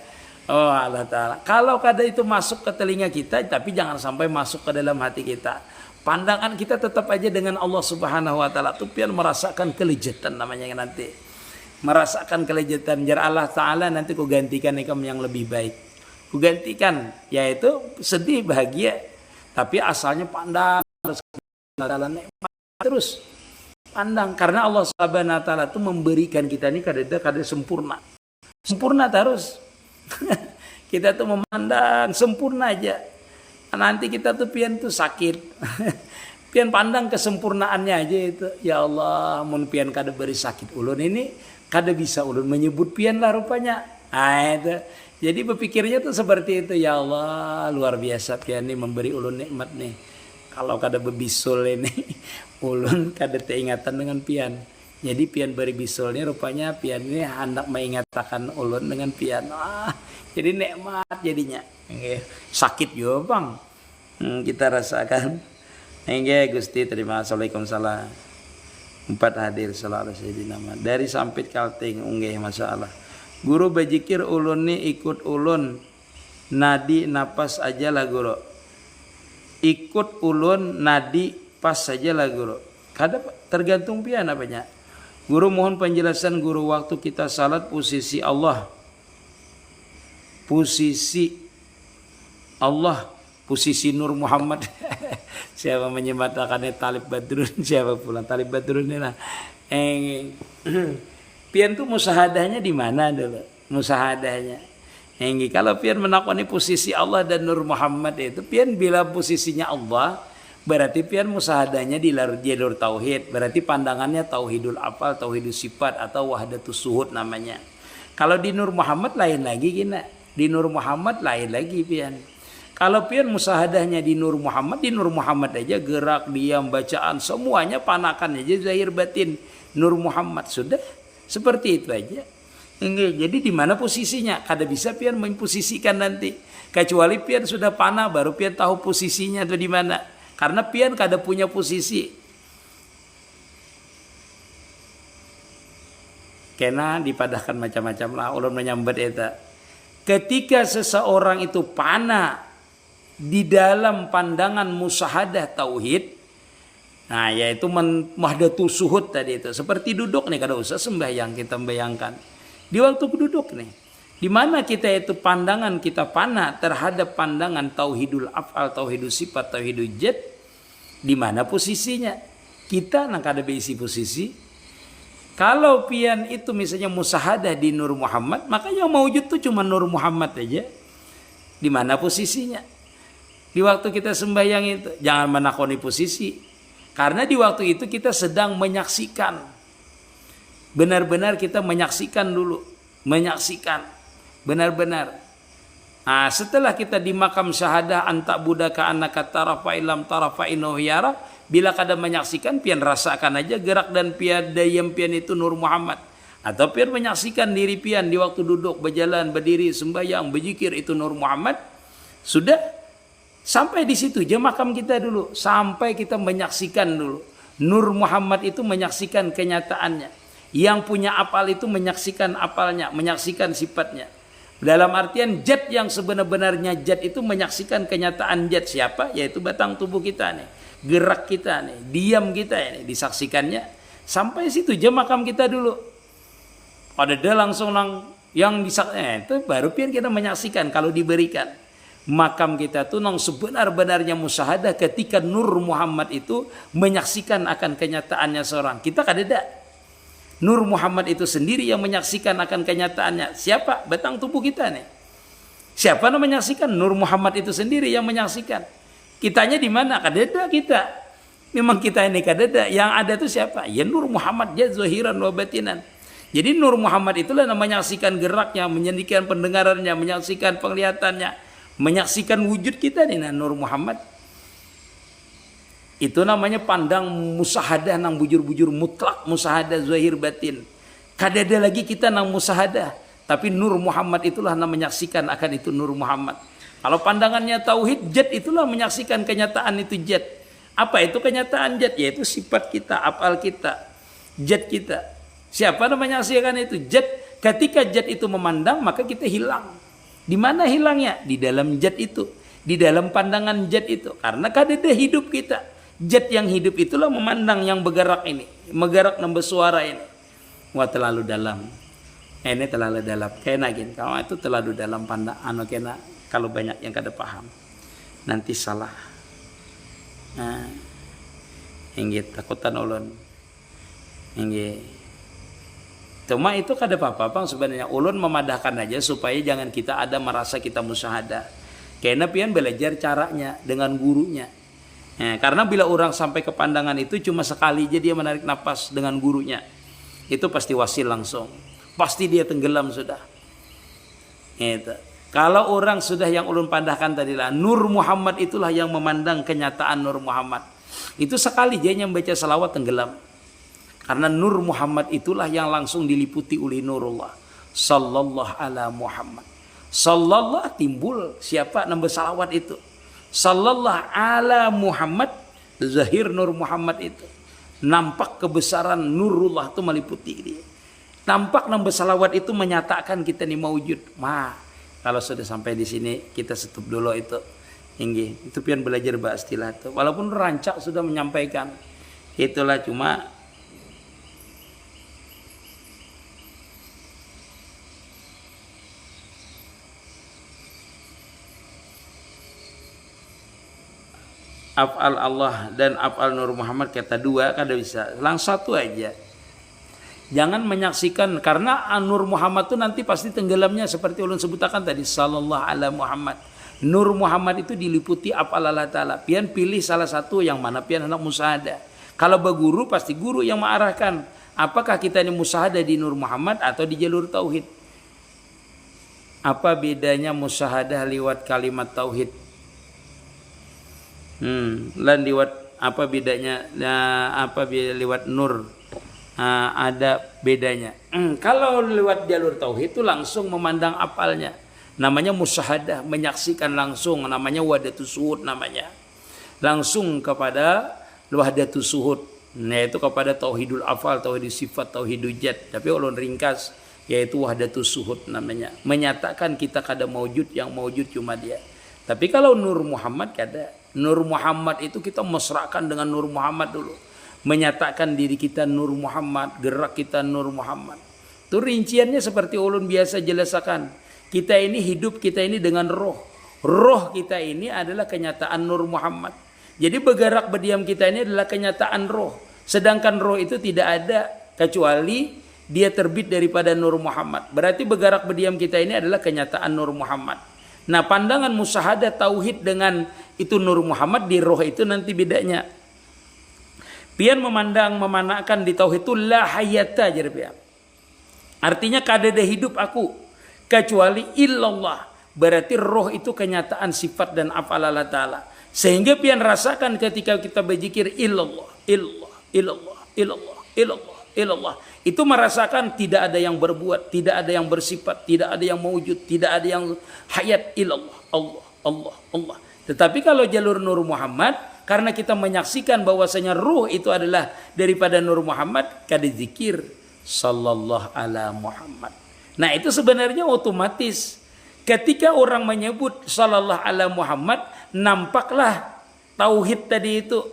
oh Allah Ta'ala. Kalau kada itu masuk ke telinga kita, tapi jangan sampai masuk ke dalam hati kita. Pandangan kita tetap aja dengan Allah Subhanahu wa Ta'ala. Tuh pian merasakan kelejatan namanya nanti. Merasakan kelejatan. Jar Allah Ta'ala nanti ku gantikan ikam yang lebih baik. Ku gantikan yaitu sedih bahagia. Tapi asalnya pandang terus pandang karena Allah Subhanahu wa Ta'ala itu memberikan kita ini kada sempurna. Sempurna terus. Kita tuh memandang sempurna aja. Nanti kita tuh pian tuh sakit. Pian pandang kesempurnaannya aja itu. Ya Allah, mun pian kada beri sakit ulun ini, kada bisa ulun menyebut pian lah rupanya. Itu. Jadi berpikirnya tuh seperti itu. Ya Allah, luar biasa pian ini memberi ulun nikmat nih. Kalau kada bebisul ini, ulun kada teingatan dengan pian. Jadi pian beri bisulnya rupanya pian ini hendak mengingatkan ulun dengan pian. Jadi nikmat jadinya. Sakit juga bang, kita rasakan. Gusti terima kasih. Waalaikumsalam. 4 hadir selalu sayyidina dari Sampit Kalting. Masalah guru bajikir ulun nih ikut ulun nadi napas aja lah guru. Ikut ulun nadi pas saja lah guru. Kadang tergantung pian apanya. Guru mohon penjelasan guru waktu kita salat posisi Allah. Posisi Allah, posisi Nur Muhammad. Siapa menyematakannya Talib Badrun? Siapa pula Talib Badrun ini lah. Pian tuh musahadahnya di mana dulu? Musahadahnya. Kalau pian menakoni posisi Allah dan Nur Muhammad itu, pian bila posisinya Allah, berarti pian musahadahnya di jalur tauhid. Berarti pandangannya tauhidul afal, tauhidul sifat atau wahdatus suhud namanya. Kalau di Nur Muhammad lain lagi gina. Di Nur Muhammad lain lagi pian. Kalau pian musahadahnya di Nur Muhammad aja gerak, diam, bacaan semuanya panakan aja zahir batin Nur Muhammad sudah seperti itu aja. Jadi di mana posisinya? Kada bisa pian memposisikan nanti. Kecuali pian sudah panah baru pian tahu posisinya itu di mana. Karena pian kada punya posisi. Kena dipadahkan macam-macam lah ulun menyambat eta. Ketika seseorang itu panah di dalam pandangan musahadah tauhid, nah yaitu wahdatus suhud tadi itu. Seperti duduk nih, kada usah sembahyang kita membayangkan. Di waktu duduk nih, di mana kita itu pandangan kita panah terhadap pandangan tauhidul afal, tauhidul sifat, tauhidul jad, di mana posisinya? Kita nak kada berisi posisi. Kalau pian itu misalnya musahadah di Nur Muhammad, maka yang maujud itu cuma Nur Muhammad aja. Di mana posisinya? Di waktu kita sembahyang itu jangan menakoni posisi. Karena di waktu itu kita sedang menyaksikan. Benar-benar kita menyaksikan dulu. Menyaksikan. Benar-benar. Nah, setelah kita di makam syahadah antak budaka annaka tarafa ilam tarafa inohyara, bila kada menyaksikan pian rasakan aja gerak dan pian dayam pian itu Nur Muhammad. Atau pian menyaksikan diri pian di waktu duduk, berjalan, berdiri, sembahyang, berzikir itu Nur Muhammad. Sudah sampai di situ aja makam kita dulu. Sampai kita menyaksikan dulu. Nur Muhammad itu menyaksikan kenyataannya. Yang punya apal itu menyaksikan apalnya, menyaksikan sifatnya. Dalam artian jad yang sebenar-benarnya jad itu menyaksikan kenyataan jad siapa? Yaitu batang tubuh kita nih. Gerak kita nih, diam kita ini disaksikannya. Sampai situ aja makam kita dulu. Pada dia langsung yang disaksikan itu baru pian kita menyaksikan kalau diberikan. Makam kita tuh nang sebenar-benarnya musyahadah ketika Nur Muhammad itu menyaksikan akan kenyataannya seorang. Kita kadeda. Nur Muhammad itu sendiri yang menyaksikan akan kenyataannya. Siapa? Batang tubuh kita nih. Siapa yang menyaksikan? Nur Muhammad itu sendiri yang menyaksikan. Kitanya di mana? Kadeda kita. Memang kita ini kadeda. Yang ada itu siapa? Ya Nur Muhammad ya zahiran wa batinan. Jadi Nur Muhammad itulah yang menyaksikan geraknya, menyaksikan pendengarannya, menyaksikan penglihatannya, menyaksikan wujud kita nih Nur Muhammad. Itu namanya pandang musahadah nang bujur-bujur mutlak, musahadah zahir batin. Kadeda lagi kita nang musahadah, tapi Nur Muhammad itulah yang menyaksikan akan itu Nur Muhammad. Kalau pandangannya tauhid, jad itulah menyaksikan kenyataan itu jad. Apa itu kenyataan jad? Yaitu sifat kita, apal kita, jad kita. Siapa yang menyaksikan itu? Jad. Ketika jad itu memandang, maka kita hilang. Di mana hilangnya? Di dalam jad itu. Di dalam pandangan jad itu. Karena kadeda hidup kita. Jad yang hidup itulah memandang yang bergerak ini. Bergerak dan bersuara ini. Wah terlalu dalam. Ini terlalu dalam. Kena gini. Kalau itu terlalu dalam pandang. Kena. Kalau banyak yang kada paham, nanti salah. Nah, inggit takutan ulun. Inggit. Cuma itu kada apa-apa bang sebenarnya. Ulun memadahkan aja supaya jangan kita ada merasa kita musyahadah. Karena pian belajar caranya dengan gurunya. Karena bila orang sampai ke pandangan itu cuma sekali aja dia menarik nafas dengan gurunya, itu pasti wasil langsung. Pasti dia tenggelam sudah. Itu. Kalau orang sudah yang ulun pandahkan tadi lah, Nur Muhammad itulah yang memandang kenyataan Nur Muhammad. Itu sekali dia yang baca salawat tenggelam. Karena Nur Muhammad itulah yang langsung diliputi oleh Nurullah. Sallallahu ala Muhammad. Sallallahu timbul siapa nambah salawat itu. Sallallahu ala Muhammad, zahir Nur Muhammad itu. Nampak kebesaran Nurullah itu meliputi dia. Nampak nambah salawat itu menyatakan kita ini maujud. Kalau sudah sampai di sini kita stop dulu itu. Inggih, itu pian belajar bahasa istilah itu. Walaupun rancak sudah menyampaikan. Itulah cuma af'al Allah dan af'al Nur Muhammad kata dua kada bisa. Langsung satu aja. Jangan menyaksikan karena Nur Muhammad itu nanti pasti tenggelamnya seperti ulun sebutakan tadi sallallahu ala Muhammad. Nur Muhammad itu diliputi af'al Allah Ta'ala. Pian pilih salah satu yang mana pian hendak musyahadah. Kalau berguru pasti guru yang mengarahkan. Apakah kita ini musyahadah di Nur Muhammad atau di jalur tauhid? Apa bedanya musyahadah lewat kalimat tauhid? Lan lewat apa bedanya? Apa lewat nur? Ada bedanya. Kalau lewat jalur tauhid itu langsung memandang apalnya. Namanya musyahadah, menyaksikan langsung. Namanya wahdatus syuhud namanya. Langsung kepada wahdatus syuhud. Nah itu kepada tauhidul afal, tauhidul sifat, tauhidul jad. Tapi ulun ringkas yaitu wahdatus syuhud namanya. Menyatakan kita kada maujud, yang maujud cuma dia. Tapi kalau Nur Muhammad kada. Nur Muhammad itu kita mesrakan dengan Nur Muhammad dulu. Menyatakan diri kita Nur Muhammad, gerak kita Nur Muhammad. Itu rinciannya seperti ulun biasa jelaskan. Kita ini hidup, kita ini dengan roh. Roh kita ini adalah kenyataan Nur Muhammad. Jadi bergerak berdiam kita ini adalah kenyataan roh. Sedangkan roh itu tidak ada kecuali dia terbit daripada Nur Muhammad. Berarti bergerak berdiam kita ini adalah kenyataan Nur Muhammad. Nah pandangan musyahadah tauhid dengan itu Nur Muhammad di roh itu nanti bedanya. Pian memandang di tauhid itu la hayata jadi pian. Artinya kada ada hidup aku kecuali illallah. Berarti roh itu kenyataan sifat dan af'al Allah Ta'ala. Sehingga pian rasakan ketika kita berzikir illallah, illallah, illallah, illallah, illallah, illallah. Itu merasakan tidak ada yang berbuat, tidak ada yang bersifat, tidak ada yang mewujud, tidak ada yang hayat illallah, Allah, Allah, Allah. Tetapi kalau jalur Nur Muhammad, karena kita menyaksikan bahwasanya ruh itu adalah daripada Nur Muhammad, kada zikir sallallahu ala Muhammad. Nah itu sebenarnya otomatis ketika orang menyebut sallallahu ala Muhammad, nampaklah tauhid tadi itu,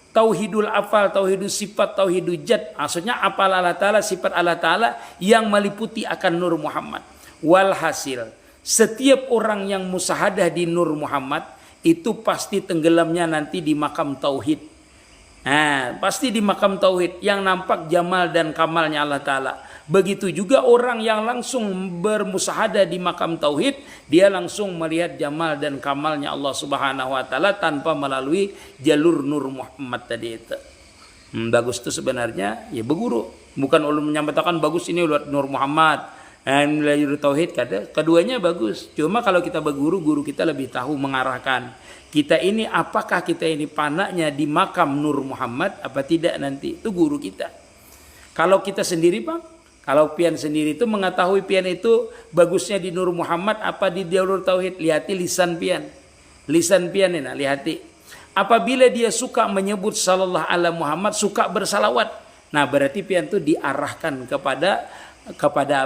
tauhidul afal, tauhidul sifat, tauhidul jad. Maksudnya afal Allah Ta'ala, sifat Allah Ta'ala yang meliputi akan Nur Muhammad. Walhasil, setiap orang yang musyahadah di Nur Muhammad itu pasti tenggelamnya nanti di makam tauhid. Nah, pasti di makam tauhid yang nampak jamal dan kamalnya Allah Ta'ala. Begitu juga orang yang langsung bermusyahadah di makam tauhid, dia langsung melihat jamal dan kamalnya Allah Subhanahu wa Ta'ala tanpa melalui jalur Nur Muhammad tadi itu. Bagus itu sebenarnya ya berguru. Bukan ulun menyampaikan bagus ini lewat Nur Muhammad dan jalur tauhid kada. Keduanya bagus. Cuma kalau kita berguru, guru kita lebih tahu mengarahkan. Kita ini apakah kita ini panaknya di makam Nur Muhammad apa tidak nanti. Itu guru kita. Kalau kita sendiri Bang, kalau pian sendiri itu mengetahui pian itu bagusnya di Nur Muhammad apa di jalur tauhid, lihati lisan pian. Lisan pian ini lihati. Apabila dia suka menyebut sallallahu ala Muhammad, suka bersalawat. Nah, berarti pian itu diarahkan kepada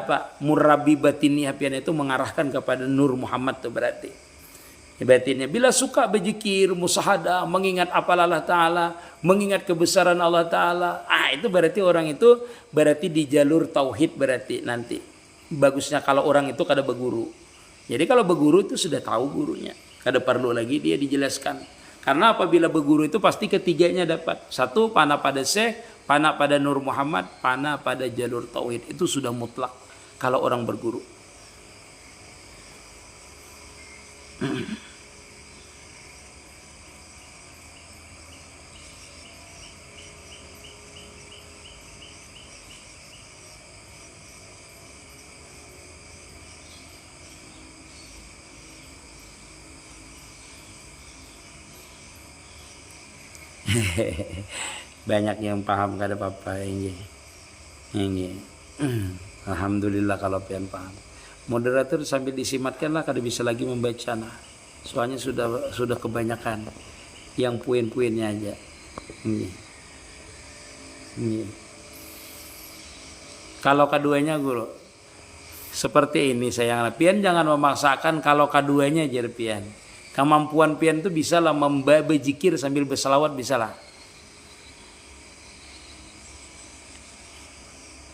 apa? Murabbi batinnya pian itu mengarahkan kepada Nur Muhammad itu berarti. Batinnya bila suka berzikir, musyahadah, mengingat apa Allah Ta'ala, mengingat kebesaran Allah Ta'ala, itu berarti orang itu berarti di jalur tauhid berarti nanti. Bagusnya kalau orang itu kada berguru. Jadi kalau berguru itu sudah tahu gurunya, kada perlu lagi dia dijelaskan. Karena apabila berguru itu pasti ketiganya dapat. Satu, panah pada syekh, panah pada Nur Muhammad, panah pada jalur tauhid. Itu sudah mutlak kalau orang berguru. Banyak yang paham kada apa-apa ini. Alhamdulillah kalau pian paham. Moderator sambil disimatkanlah kada bisa lagi membaca nah. Soalnya sudah kebanyakan yang poin-poinnya aja. Ini. Kalau keduanya guru seperti ini sayang pian jangan memaksakan kalau keduanya jer pian. Kemampuan pian itu bisa lah berzikir sambil berselawat bisa lah.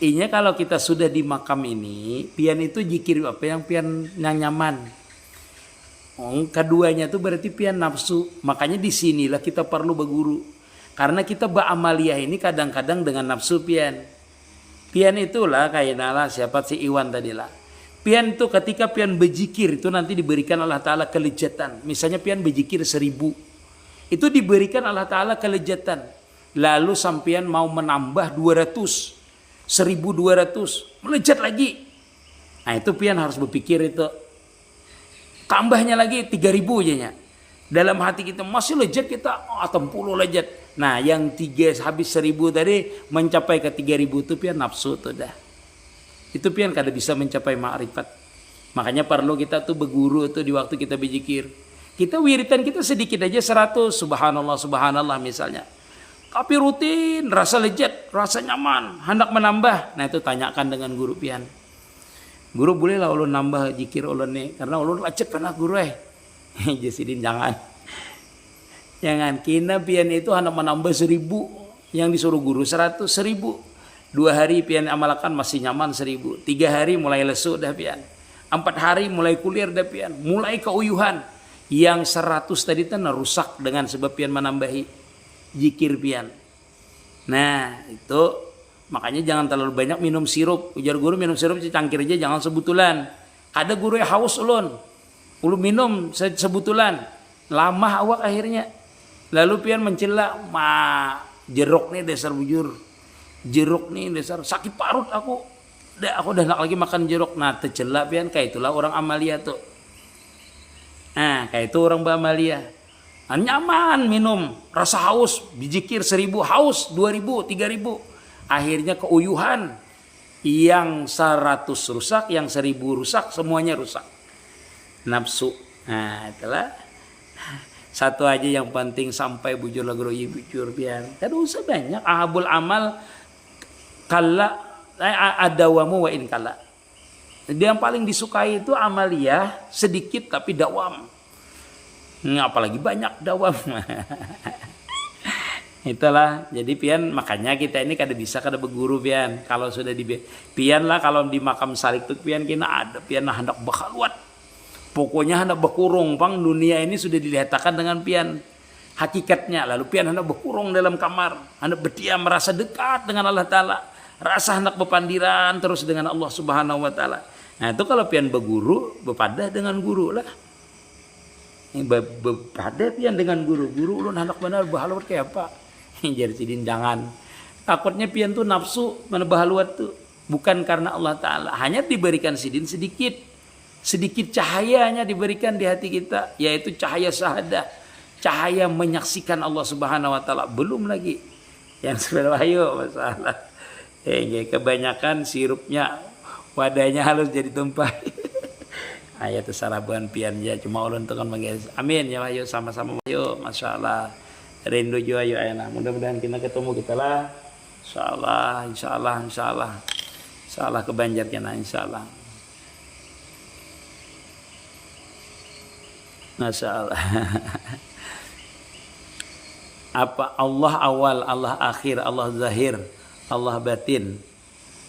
Inya kalau kita sudah di makam ini, pian itu zikir apa yang pian yang nyaman. Keduanya itu berarti pian nafsu. Makanya disinilah kita perlu berguru. Karena kita beramaliyah ini kadang-kadang dengan nafsu pian. Pian itulah kayak nala siapa si Iwan tadi lah. Pian itu ketika pian berzikir itu nanti diberikan Allah Ta'ala kelejatan. Misalnya pian berzikir 1000. Itu diberikan Allah Ta'ala kelejatan. Lalu sampian mau menambah 200. 1200. Melejat lagi. Nah itu pian harus berpikir itu. Tambahnya lagi 3000 aja. Dalam hati kita masih lejat kita. 60 lejat. Nah yang 3 habis 1000 tadi mencapai ke 3000 itu pian nafsu tuh dah. Itu pian kada bisa mencapai ma'rifat. Makanya perlu kita tuh berguru tuh di waktu kita berzikir. Kita wiritan kita sedikit aja 100 subhanallah subhanallah misalnya. Tapi rutin rasa lejat, rasa nyaman, hendak menambah. Nah itu tanyakan dengan guru pian. Guru boleh lah ulun nambah zikir ulun nih karena ulun lecet pernah guru Jasidin jangan. Jangan kina pian itu hendak menambah 1000 yang disuruh guru 100 1000. 2 hari pian amalkan masih nyaman 1000. 3 hari mulai lesu dah pian. 4 hari mulai kulir dah pian. Mulai keuyuhan. Yang 100 tadi kan rusak dengan sebab pian menambahi zikir pian. Nah itu makanya jangan terlalu banyak minum sirup. Ujar guru minum sirup secangkir aja jangan sebutulan. Ada guru yang haus ulun. Ulun minum sebutulan. Lama awak akhirnya. Lalu pian mencela. Jeruk nih dasar bujur. Jeruk nih dasar sakit parut aku udah nak lagi makan jeruk. Nah tercela pian kayak itulah orang amalia tuh. Nah kayak itu orang beramalia. Nah, nyaman minum rasa haus bizikir 1000 haus 2000 3000 akhirnya keuyuhan. Yang 100 rusak yang 1000 rusak semuanya rusak nafsu. Nah itulah satu aja yang penting sampai bujur lagro bujur pian. Kada usah banyak ahabul amal kala adawamu wa in kala. Dia yang paling disukai itu amaliyah sedikit tapi dawam. Apalagi banyak dawam. Itulah jadi pian makanya kita ini kada bisa kada berguru pian. Kalau sudah di pian lah kalau di makam salik tuh pian kena ada pian hendak bakhaluat. Pokoknya hendak berkurung pang dunia ini sudah dilihatkan dengan pian hakikatnya. Lalu pian hendak berkurung dalam kamar, hendak berdiam merasa dekat dengan Allah Ta'ala. Rasa hendak berpandiran terus dengan Allah Subhanahu wa Ta'ala. Nah itu kalau pian berguru, berpadah dengan guru lah. Berpadah pian dengan guru. Guru ulun hendak benar berhaluat kayak apa? Jadi sidin jangan. Takutnya pian tuh nafsu mana berhaluat tuh. Bukan karena Allah Ta'ala. Hanya diberikan sidin sedikit. Sedikit cahayanya diberikan di hati kita. Yaitu cahaya syahadah. Cahaya menyaksikan Allah Subhanahu wa Ta'ala. Belum lagi. Yang sebenarnya ayo masalah. Kebanyakan sirupnya wadahnya halus jadi tumpah. Ayat sarabuan pian ya cuma ulun tekan manggil. Amin ya ayo sama-sama ayo masyaallah. Rindu jo ayo enak. Mudah-mudahan kita ketemu kita lah. Insyaallah. Insyaallah kebanjar kena insyaallah. Masyaallah. Apa Allah awal, Allah akhir, Allah zahir. Allah batin.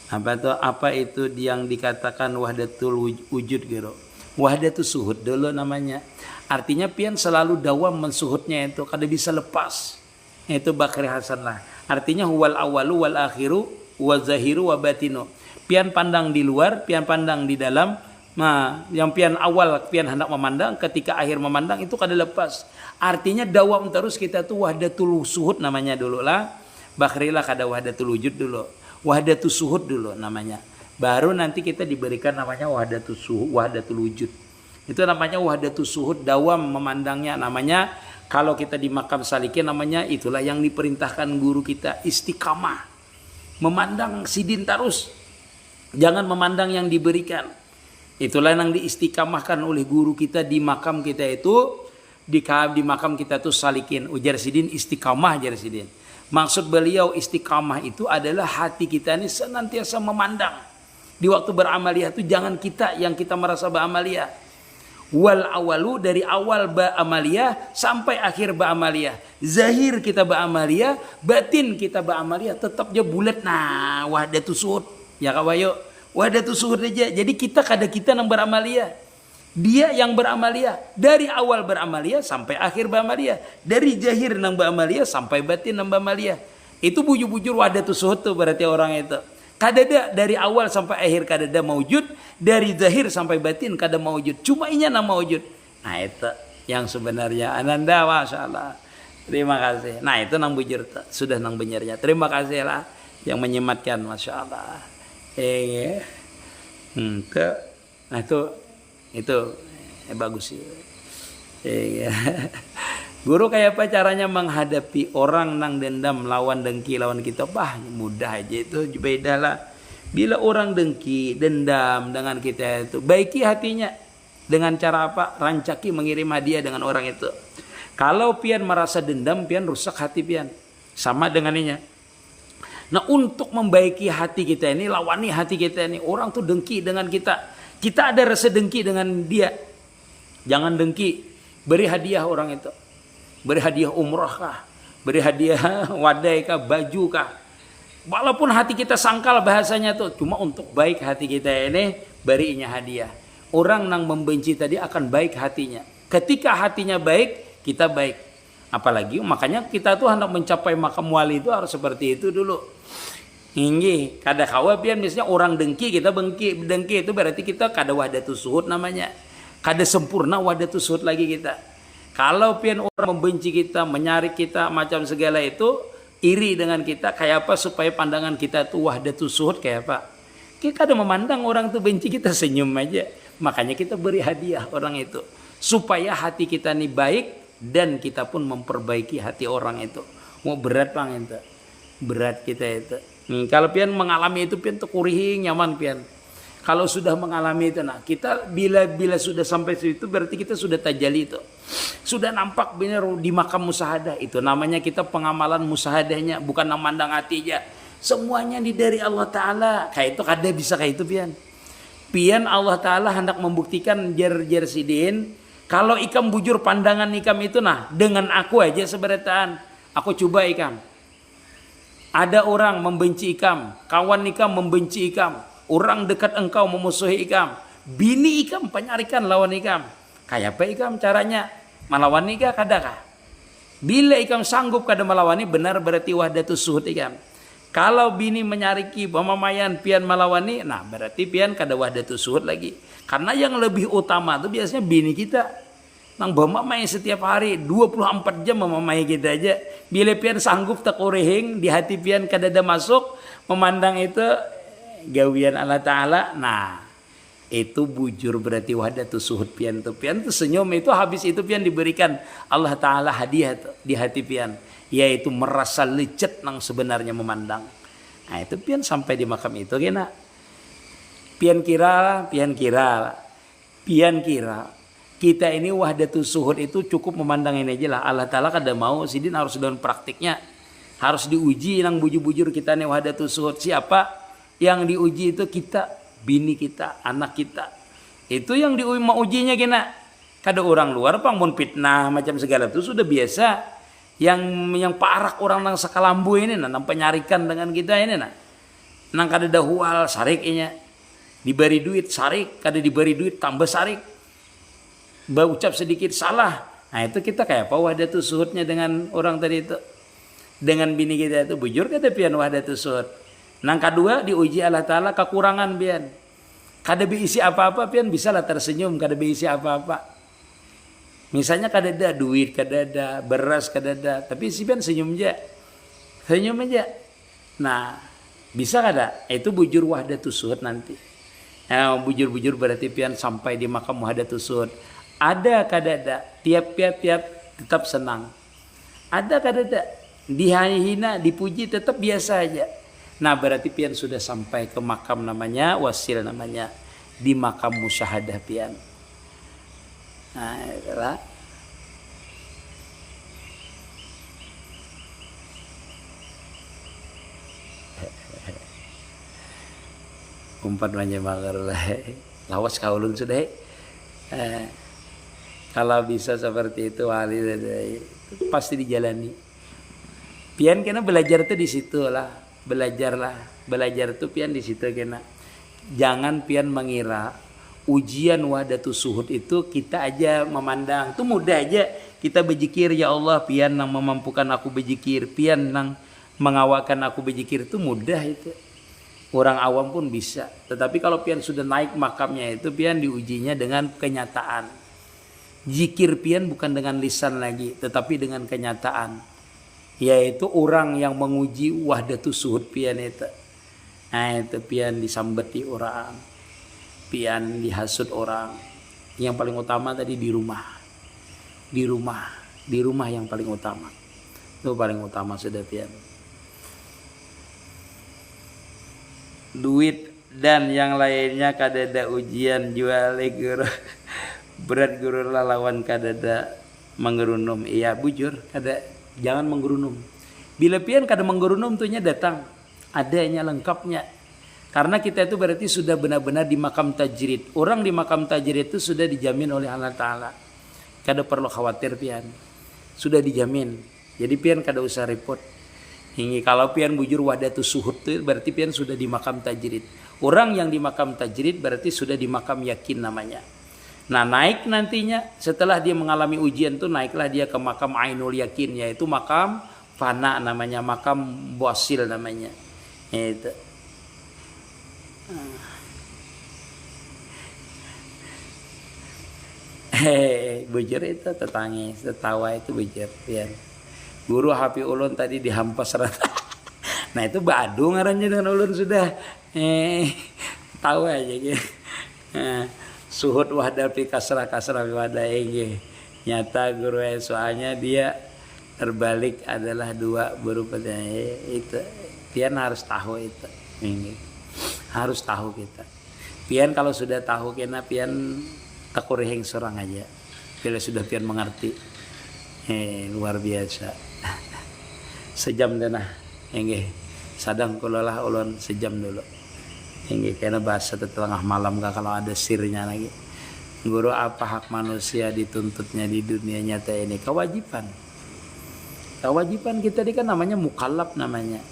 Apa itu yang dikatakan wahdatul wujud gitu. Wahdatul suhud dulu namanya. Artinya pian selalu dawam mensuhudnya itu kada bisa lepas. Itu Bakri Hasan lah. Artinya huwal awalu wal akhiru wa zahiru wa batinu. Pian pandang di luar, pian pandang di dalam. Nah, yang pian awal pian hendak memandang, ketika akhir memandang itu kada lepas. Artinya dawam terus kita tuh wahdatul suhud namanya dulu lah. Bakrilah kada wahdatul wujud dulu. Wahdatul suhud dulu namanya. Baru nanti kita diberikan namanya wahdatul suhud, wahdatul wujud. Itu namanya wahdatul suhud, dawam memandangnya. Namanya kalau kita di makam salikin namanya itulah yang diperintahkan guru kita istiqamah. Memandang sidin terus. Jangan memandang yang diberikan. Itulah yang diistiqamahkan oleh guru kita di makam kita itu. Di makam kita tuh salikin. Ujar sidin istiqamah jar sidin. Maksud beliau istiqamah itu adalah hati kita ini senantiasa memandang. Di waktu beramaliyah itu jangan kita yang kita merasa beramaliyah. Wal awalu dari awal ba amaliyah sampai akhir ba amaliyah. Zahir kita ba amaliyah, batin kita ba amaliyah tetap dia bulat. Nah, wahdatus suhud. Ya kawayo, wahdatus suhud aja. Jadi kita nang beramaliyah. Dia yang beramaliyah dari awal beramaliyah sampai akhir beramaliyah, dari zahir nang beramaliyah sampai batin nang beramaliyah. Itu bujur-bujur wahdatus suhud tuh berarti orang itu. Kadada dari awal sampai akhir kadada maujud, dari zahir sampai batin kada maujud. Cuma inya nama maujud. Nah itu yang sebenarnya ananda, masya Allah. Terima kasih. Nah itu nang bujur tuh. Sudah nang benyarnya. Terima kasih lah yang menyematkan, masya Allah. Nah itu bagus sih. Guru kayak apa caranya menghadapi orang nang dendam lawan dengki lawan kita? Bah mudah aja itu, beda lah. Bila orang dengki dendam dengan kita itu, baiki hatinya dengan cara apa? Rancaki mengirim hadiah dengan orang itu. Kalau pian merasa dendam, pian rusak hati pian, sama dengan ini. Nah untuk membaiki hati kita ini, lawani hati kita ini, orang tuh dengki dengan kita, kita ada rasa dengki dengan dia, jangan dengki, beri hadiah orang itu. Beri hadiah umrah kah, beri hadiah wadai kah, baju kah. Walaupun hati kita sangkal bahasanya tuh, cuma untuk baik hati kita ini, berinya hadiah. Orang yang membenci tadi akan baik hatinya. Ketika hatinya baik, kita baik. Apalagi makanya kita tuh hendak mencapai makam wali itu harus seperti itu dulu. Ini kada kawa pian misalnya orang dengki, kita dengki itu berarti kita kada wahdatus suhud namanya. Kada sempurna wahdatus suhud lagi kita. Kalau pian orang membenci kita, menyarik kita, macam segala itu, iri dengan kita, kayak apa supaya pandangan kita itu wahdatus suhud kayak apa? Kita ada memandang orang itu benci kita, senyum aja. Makanya kita beri hadiah orang itu. Supaya hati kita ini baik, dan kita pun memperbaiki hati orang itu. Mau berat bang itu. Berat kita itu. Kalau pian mengalami itu, pian tuh kurihing, nyaman pian. Kalau sudah mengalami itu, nah kita bila sudah sampai situ berarti kita sudah tajali itu, sudah nampak benar di makam musyahadah. Itu namanya kita pengamalan musyahadahnya, bukan memandang hati aja. Semuanya dari Allah Taala. Kayak itu kada bisa kayak itu pian Allah Taala hendak membuktikan jar sidin. Kalau ikam bujur pandangan ikam itu, nah dengan aku aja seberataan. Aku coba ikam. Ada orang membenci ikam, kawan ikam membenci ikam. Orang dekat engkau memusuhi ikam, bini ikam penyarikan lawan ikam. Kayak apa ikam caranya melawan ikam kadakah? Bila ikam sanggup kada melawani, benar berarti wahdatus suhud ikam. Kalau bini menyariki pemamayan pian melawani, nah berarti pian kada wahdatus suhud lagi. Karena yang lebih utama itu biasanya bini kita. Nang memamai setiap hari 24 jam memamai kita aja. Bila pian sanggup tak orehing di hati pian kada ada masuk memandang itu gawian Allah Ta'ala, nah itu bujur berarti wahdatus suhud pian tuh senyum itu habis itu pian diberikan Allah Ta'ala hadiah tuh di hati pian, yaitu merasa lecet nang sebenarnya memandang. Nah itu pian sampai di makam itu kena pian kira kita ini wahdatus suhud itu cukup memandang ini aja lah. Allah Ta'ala kada mau sidin harus dalam praktiknya, harus diuji nang bujur-bujur kita nih wahdatus suhud. Siapa yang diuji itu? Kita, bini kita, anak kita. Itu yang mau ujinya kena. Kada orang luar pangmun fitnah macam segala itu sudah biasa. Yang parak orang nang sakalambu ini nah, nang penyarikan dengan kita ini nah. Nang kada dahual sariknya. Diberi duit sarik, kada diberi duit tambah sarik. Ucap sedikit salah. Nah itu kita kayak apa wahdatus suhudnya dengan orang tadi itu. Dengan bini kita itu bujur kada pian wahdatus suhud. Nang kedua diuji Allah Ta'ala kekurangan pian. Kada diisi apa-apa pian bisa lah tersenyum, kada diisi apa-apa. Misalnya kada ada duit, kada ada beras, kada ada, tapi si pian senyum aja. Senyum aja. Nah, bisa kada? Itu bujur wahdatus suhud nanti. Nah, bujur-bujur berarti pian sampai di makam wahdatus suhud. Ada kada ada, tiap tetap senang. Ada kada ada, dihina, dipuji tetap biasa aja. Nah berarti pian sudah sampai ke makam namanya wasil, namanya di makam musyahadah pian. Nah itulah. Umpat manja mager lah. Lawas kaulun sudah. Kalau bisa seperti itu wali pasti dijalani. Pian kena belajar tuh di situ lah, belajar tuh pian di situ kena. Jangan pian mengira ujian wadatu suhud itu kita aja memandang tuh mudah aja kita berzikir, ya Allah pian nang memampukan aku berzikir, pian nang mengawakkan aku berzikir, itu mudah itu. Orang awam pun bisa. Tetapi kalau pian sudah naik makamnya itu pian diujinya dengan kenyataan. Zikir pian bukan dengan lisan lagi, tetapi dengan kenyataan. Yaitu orang yang menguji wahdatu suhud pian itu. Nah itu pian disambeti orang, pian dihasut orang. Yang paling utama tadi di rumah yang paling utama. Itu paling utama sudah pian. Duit dan yang lainnya kadada ujian jual guru. Berat guru lawan kadada menggerunum. Iya bujur kada, jangan menggerunum. Bila pian kada menggerunum tuhnya datang adanya lengkapnya. Karena kita itu berarti sudah benar-benar di makam tajrid. Orang di makam tajrid itu sudah dijamin oleh Allah Ta'ala. Kada perlu khawatir pian. Sudah dijamin. Jadi pian kada usah repot. Hingga kalau pian bujur wadatu suhud itu berarti pian sudah di makam tajrid. Orang yang di makam tajrid berarti sudah di makam yakin namanya. Nah naik nantinya setelah dia mengalami ujian tuh naiklah dia ke makam ainul yakin, yaitu makam fana namanya, makam wasil namanya. Itu. Bujur itu tetangis, tertawa itu bujur pian. Guru Hafi ulun tadi dihampas rata. Nah itu badu ngarannya dengan ulun sudah. Tahu aja gitu. Suhud wahda fi kasrah wahda enge. Nyata guru soalnya dia terbalik adalah dua berupa itu. Pian harus tahu itu. Ini. Harus tahu kita. Pian kalau sudah tahu kena pian takuriheng seorang aja. Bila sudah pian mengerti. Luar biasa. Sejam denah engge sadang kulolah ulun sejam dulu engge karena bahasa tengah malam gak kalau ada sirnya lagi. Guru, apa hak manusia dituntutnya di dunia nyata ini? Kewajiban kita ini kan namanya mukallaf namanya.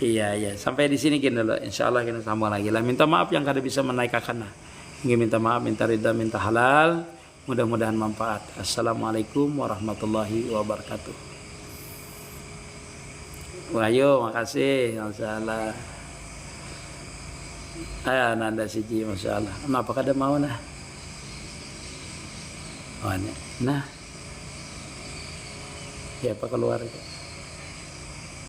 Iya sampai di sini gini dulu, insyaallah kita sambung lagi lah. Minta maaf yang kada bisa menaikkan lah. Ingin minta maaf, minta ridha, minta halal. Mudah-mudahan manfaat. Assalamualaikum warahmatullahi wabarakatuh. Wahyu, makasih. Masalah. Nanda siji, masalah. Kenapa kada mau nah? Oh, nah. Ya apa keluar?